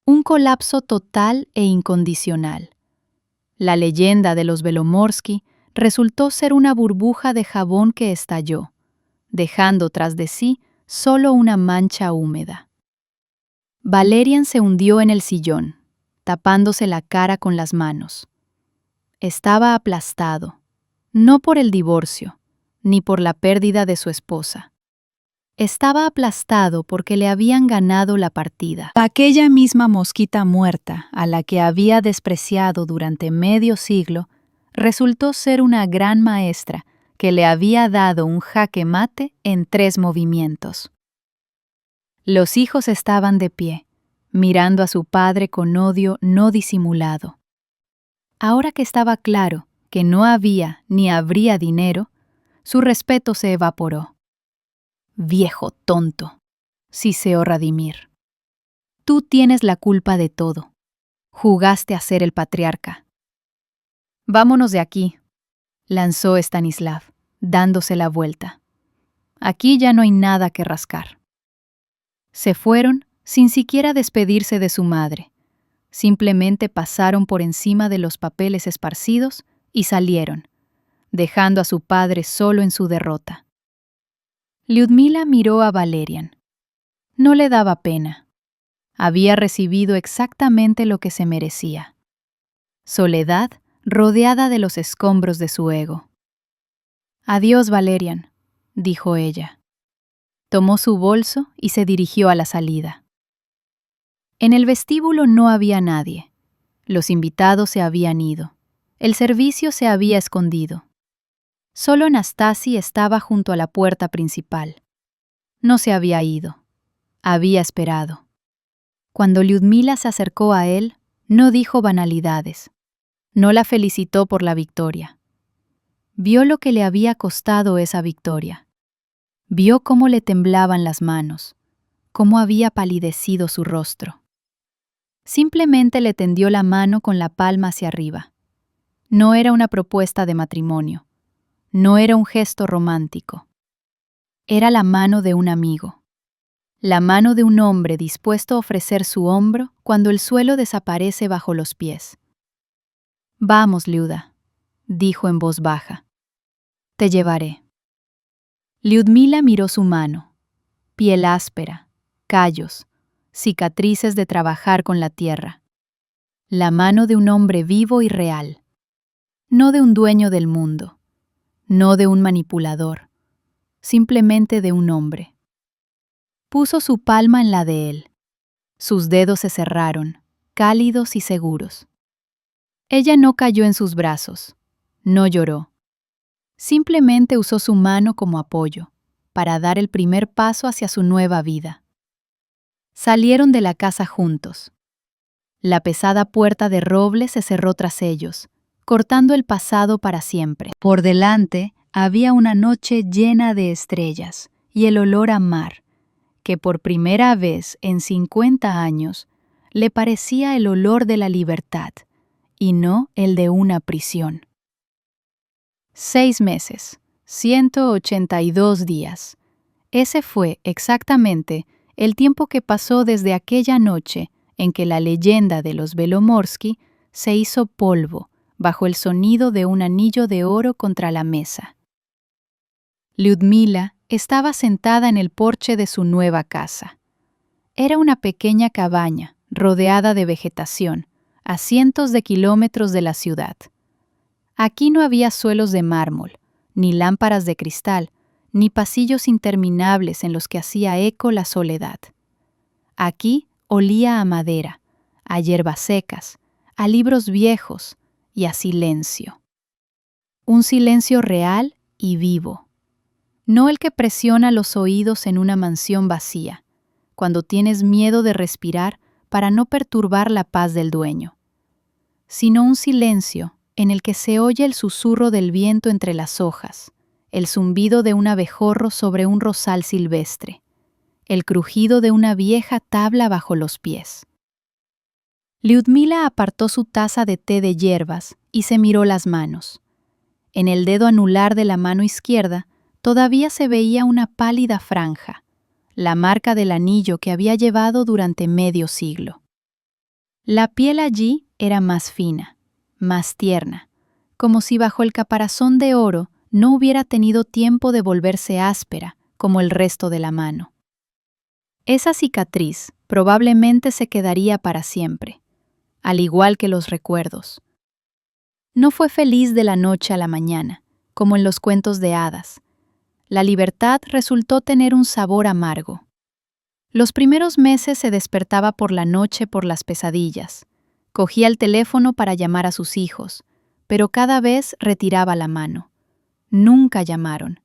Un colapso total e incondicional. La leyenda de los Belomorsky resultó ser una burbuja de jabón que estalló, dejando tras de sí solo una mancha húmeda. Valerian se hundió en el sillón, tapándose la cara con las manos. Estaba aplastado, no por el divorcio, ni por la pérdida de su esposa. Estaba aplastado porque le habían ganado la partida. Aquella misma mosquita muerta, a la que había despreciado durante medio siglo, resultó ser una gran maestra que le había dado un jaque mate en 3 movimientos. Los hijos estaban de pie, mirando a su padre con odio no disimulado. Ahora que estaba claro que no había ni habría dinero, su respeto se evaporó. Viejo tonto, siseó Radimir. Tú tienes la culpa de todo. Jugaste a ser el patriarca. Vámonos de aquí, lanzó Stanislav, dándose la vuelta. Aquí ya no hay nada que rascar. Se fueron sin siquiera despedirse de su madre. Simplemente pasaron por encima de los papeles esparcidos y salieron, dejando a su padre solo en su derrota. Lyudmila miró a Valerian. No le daba pena. Había recibido exactamente lo que se merecía. Soledad rodeada de los escombros de su ego. Adiós, Valerian, dijo ella. Tomó su bolso y se dirigió a la salida. En el vestíbulo no había nadie. Los invitados se habían ido. El servicio se había escondido. Solo Nastasi estaba junto a la puerta principal. No se había ido. Había esperado. Cuando Lyudmila se acercó a él, no dijo banalidades. No la felicitó por la victoria. Vio lo que le había costado esa victoria. Vio cómo le temblaban las manos, cómo había palidecido su rostro. Simplemente le tendió la mano con la palma hacia arriba. No era una propuesta de matrimonio. No era un gesto romántico. Era la mano de un amigo. La mano de un hombre dispuesto a ofrecer su hombro cuando el suelo desaparece bajo los pies. Vamos, Lyuda, dijo en voz baja. Te llevaré. Lyudmila miró su mano. Piel áspera, callos, cicatrices de trabajar con la tierra. La mano de un hombre vivo y real. No de un dueño del mundo. No de un manipulador, simplemente de un hombre. Puso su palma en la de él. Sus dedos se cerraron, cálidos y seguros. Ella no cayó en sus brazos, no lloró. Simplemente usó su mano como apoyo, para dar el primer paso hacia su nueva vida. Salieron de la casa juntos. La pesada puerta de roble se cerró tras ellos, cortando el pasado para siempre. Por delante había una noche llena de estrellas y el olor a mar, que por primera vez en 50 años le parecía el olor de la libertad y no el de una prisión. 6 meses, 182 días. Ese fue exactamente el tiempo que pasó desde aquella noche en que la leyenda de los Belomorsky se hizo polvo bajo el sonido de un anillo de oro contra la mesa. Lyudmila estaba sentada en el porche de su nueva casa. Era una pequeña cabaña rodeada de vegetación, a cientos de kilómetros de la ciudad. Aquí no había suelos de mármol, ni lámparas de cristal, ni pasillos interminables en los que hacía eco la soledad. Aquí olía a madera, a hierbas secas, a libros viejos y a silencio. Un silencio real y vivo. No el que presiona los oídos en una mansión vacía, cuando tienes miedo de respirar para no perturbar la paz del dueño, sino un silencio en el que se oye el susurro del viento entre las hojas, el zumbido de un abejorro sobre un rosal silvestre, el crujido de una vieja tabla bajo los pies. Lyudmila apartó su taza de té de hierbas y se miró las manos. En el dedo anular de la mano izquierda todavía se veía una pálida franja, la marca del anillo que había llevado durante medio siglo. La piel allí era más fina, más tierna, como si bajo el caparazón de oro no hubiera tenido tiempo de volverse áspera como el resto de la mano. Esa cicatriz probablemente se quedaría para siempre, al igual que los recuerdos. No fue feliz de la noche a la mañana, como en los cuentos de hadas. La libertad resultó tener un sabor amargo. Los primeros meses se despertaba por la noche por las pesadillas. Cogía el teléfono para llamar a sus hijos, pero cada vez retiraba la mano. Nunca llamaron.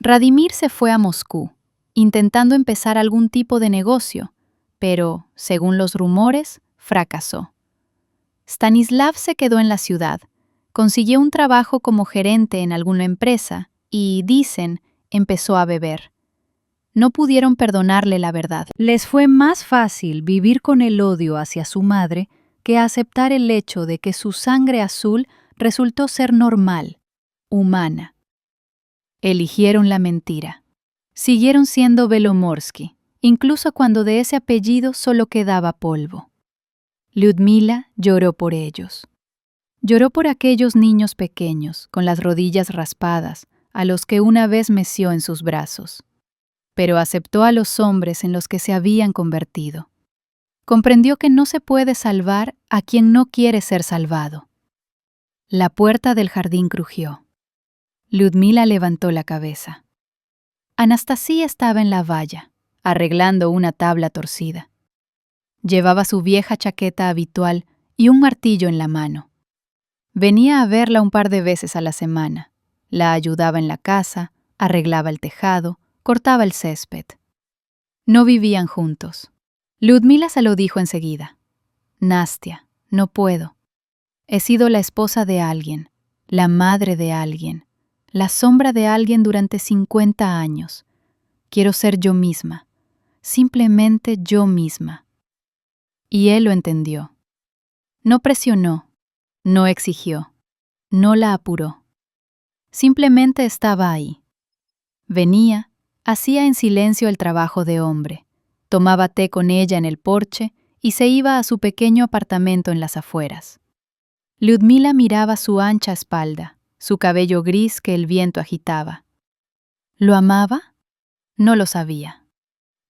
Radimir se fue a Moscú, intentando empezar algún tipo de negocio, pero, según los rumores, fracasó. Stanislav se quedó en la ciudad, consiguió un trabajo como gerente en alguna empresa y, dicen, empezó a beber. No pudieron perdonarle la verdad. Les fue más fácil vivir con el odio hacia su madre que aceptar el hecho de que su sangre azul resultó ser normal, humana. Eligieron la mentira. Siguieron siendo Belomorsky, incluso cuando de ese apellido solo quedaba polvo. Lyudmila lloró por ellos. Lloró por aquellos niños pequeños, con las rodillas raspadas, a los que una vez meció en sus brazos. Pero aceptó a los hombres en los que se habían convertido. Comprendió que no se puede salvar a quien no quiere ser salvado. La puerta del jardín crujió. Lyudmila levantó la cabeza. Anastasia estaba en la valla, arreglando una tabla torcida. Llevaba su vieja chaqueta habitual y un martillo en la mano. Venía a verla un par de veces a la semana. La ayudaba en la casa, arreglaba el tejado, cortaba el césped. No vivían juntos. Lyudmila se lo dijo enseguida. Nastia, no puedo. He sido la esposa de alguien, la madre de alguien, la sombra de alguien durante 50 años. Quiero ser yo misma, simplemente yo misma. Y él lo entendió. No presionó, no exigió, no la apuró. Simplemente estaba ahí. Venía, hacía en silencio el trabajo de hombre, tomaba té con ella en el porche y se iba a su pequeño apartamento en las afueras. Lyudmila miraba su ancha espalda, su cabello gris que el viento agitaba. ¿Lo amaba? No lo sabía.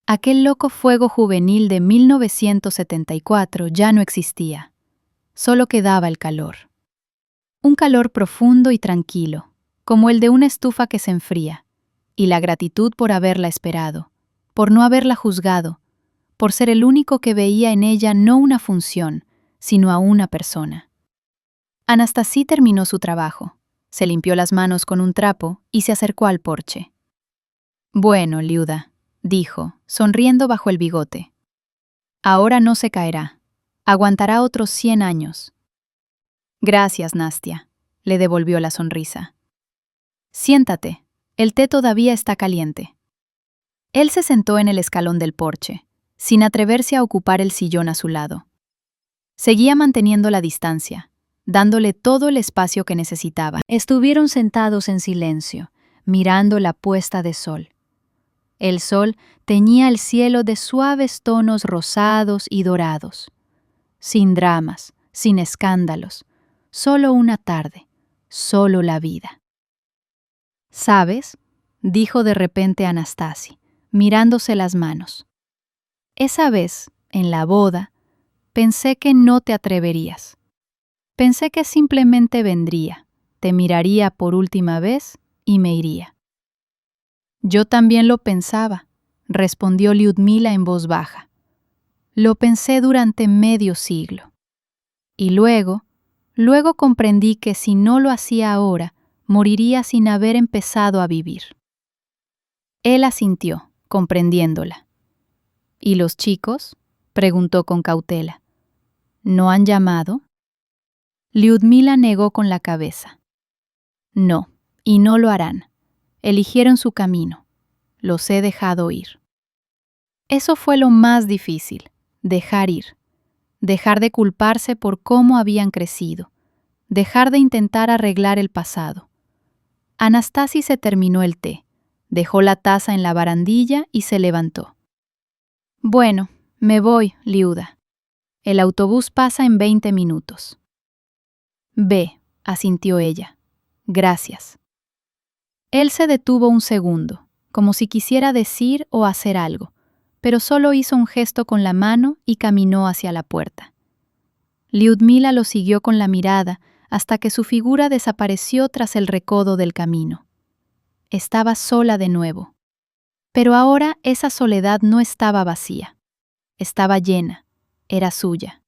Aquel loco fuego juvenil de 1974 ya no existía. Solo quedaba el calor. Un calor profundo y tranquilo, como el de una estufa que se enfría, y la gratitud por haberla esperado, por no haberla juzgado, por ser el único que veía en ella no una función, sino a una persona. Anastasie terminó su trabajo, se limpió las manos con un trapo y se acercó al porche. «Bueno, Liuda», dijo, sonriendo bajo el bigote. «Ahora no se caerá. Aguantará otros 100 años». «Gracias, Nastia», le devolvió la sonrisa. «Siéntate, el té todavía está caliente». Él se sentó en el escalón del porche, sin atreverse a ocupar el sillón a su lado. Seguía manteniendo la distancia, dándole todo el espacio que necesitaba. Estuvieron sentados en silencio, mirando la puesta de sol. El sol teñía el cielo de suaves tonos rosados y dorados. Sin dramas, sin escándalos, solo una tarde, solo la vida. «¿Sabes?», dijo de repente Anastasie, mirándose las manos. «Esa vez, en la boda, pensé que no te atreverías. Pensé que simplemente vendría, te miraría por última vez y me iría». «Yo también lo pensaba», respondió Lyudmila en voz baja. «Lo pensé durante medio siglo. Y luego comprendí que si no lo hacía ahora, moriría sin haber empezado a vivir». Él asintió, comprendiéndola. «¿Y los chicos?», preguntó con cautela. «¿No han llamado?». Lyudmila negó con la cabeza. «No, y no lo harán. Eligieron su camino. Los he dejado ir». Eso fue lo más difícil, dejar ir. Dejar de culparse por cómo habían crecido. Dejar de intentar arreglar el pasado. Anastasie se terminó el té, dejó la taza en la barandilla y se levantó. «Bueno, me voy, Liuda. El autobús pasa en 20 minutos». «Ve», asintió ella. «Gracias». Él se detuvo un segundo, como si quisiera decir o hacer algo, pero solo hizo un gesto con la mano y caminó hacia la puerta. Lyudmila lo siguió con la mirada hasta que su figura desapareció tras el recodo del camino. Estaba sola de nuevo. Pero ahora esa soledad no estaba vacía. Estaba llena. Era suya.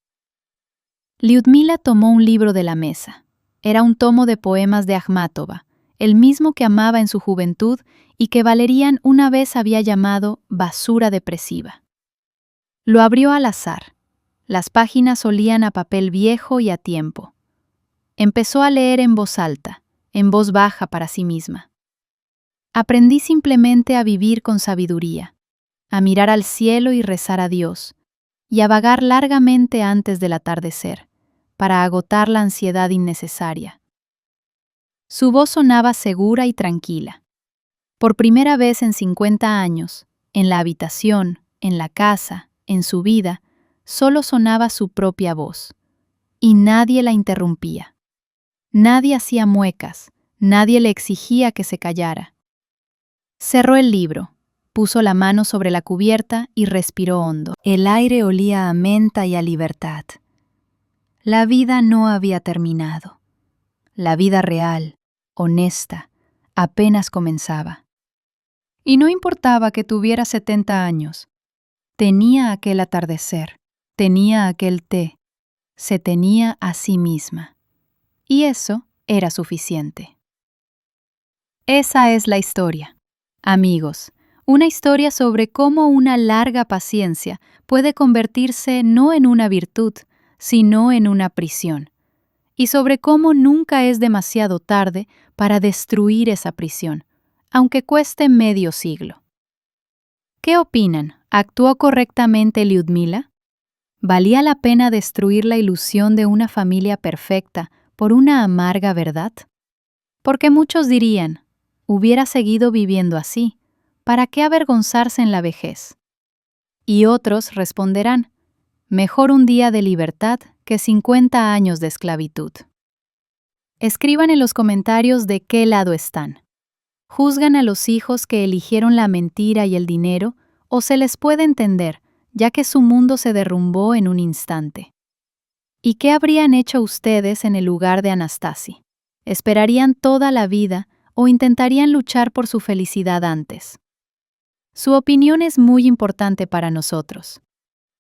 Lyudmila tomó un libro de la mesa. Era un tomo de poemas de Akhmatova, el mismo que amaba en su juventud y que Valerian una vez había llamado basura depresiva. Lo abrió al azar. Las páginas olían a papel viejo y a tiempo. Empezó a leer en voz alta, en voz baja para sí misma. «Aprendí simplemente a vivir con sabiduría, a mirar al cielo y rezar a Dios, y a vagar largamente antes del atardecer, para agotar la ansiedad innecesaria». Su voz sonaba segura y tranquila. Por primera vez en 50 años, en la habitación, en la casa, en su vida, solo sonaba su propia voz. Y nadie la interrumpía. Nadie hacía muecas, nadie le exigía que se callara. Cerró el libro, puso la mano sobre la cubierta y respiró hondo. El aire olía a menta y a libertad. La vida no había terminado. La vida real, honesta, apenas comenzaba. Y no importaba que tuviera 70 años. Tenía aquel atardecer, tenía aquel té, se tenía a sí misma. Y eso era suficiente. Esa es la historia. Amigos, una historia sobre cómo una larga paciencia puede convertirse no en una virtud, sino en una prisión. Y sobre cómo nunca es demasiado tarde para destruir esa prisión, aunque cueste medio siglo. ¿Qué opinan? ¿Actuó correctamente Lyudmila? ¿Valía la pena destruir la ilusión de una familia perfecta por una amarga verdad? Porque muchos dirían, hubiera seguido viviendo así, ¿para qué avergonzarse en la vejez? Y otros responderán, mejor un día de libertad que 50 años de esclavitud. Escriban en los comentarios de qué lado están. ¿Juzgan a los hijos que eligieron la mentira y el dinero o se les puede entender, ya que su mundo se derrumbó en un instante? ¿Y qué habrían hecho ustedes en el lugar de Anastasie? ¿Esperarían toda la vida o intentarían luchar por su felicidad antes? Su opinión es muy importante para nosotros.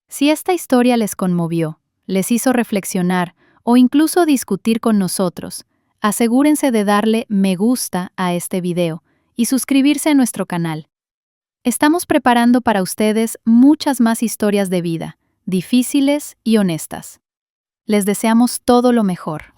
Si esta historia les conmovió, les hizo reflexionar o incluso discutir con nosotros, asegúrense de darle me gusta a este video y suscribirse a nuestro canal. Estamos preparando para ustedes muchas más historias de vida, difíciles y honestas. Les deseamos todo lo mejor.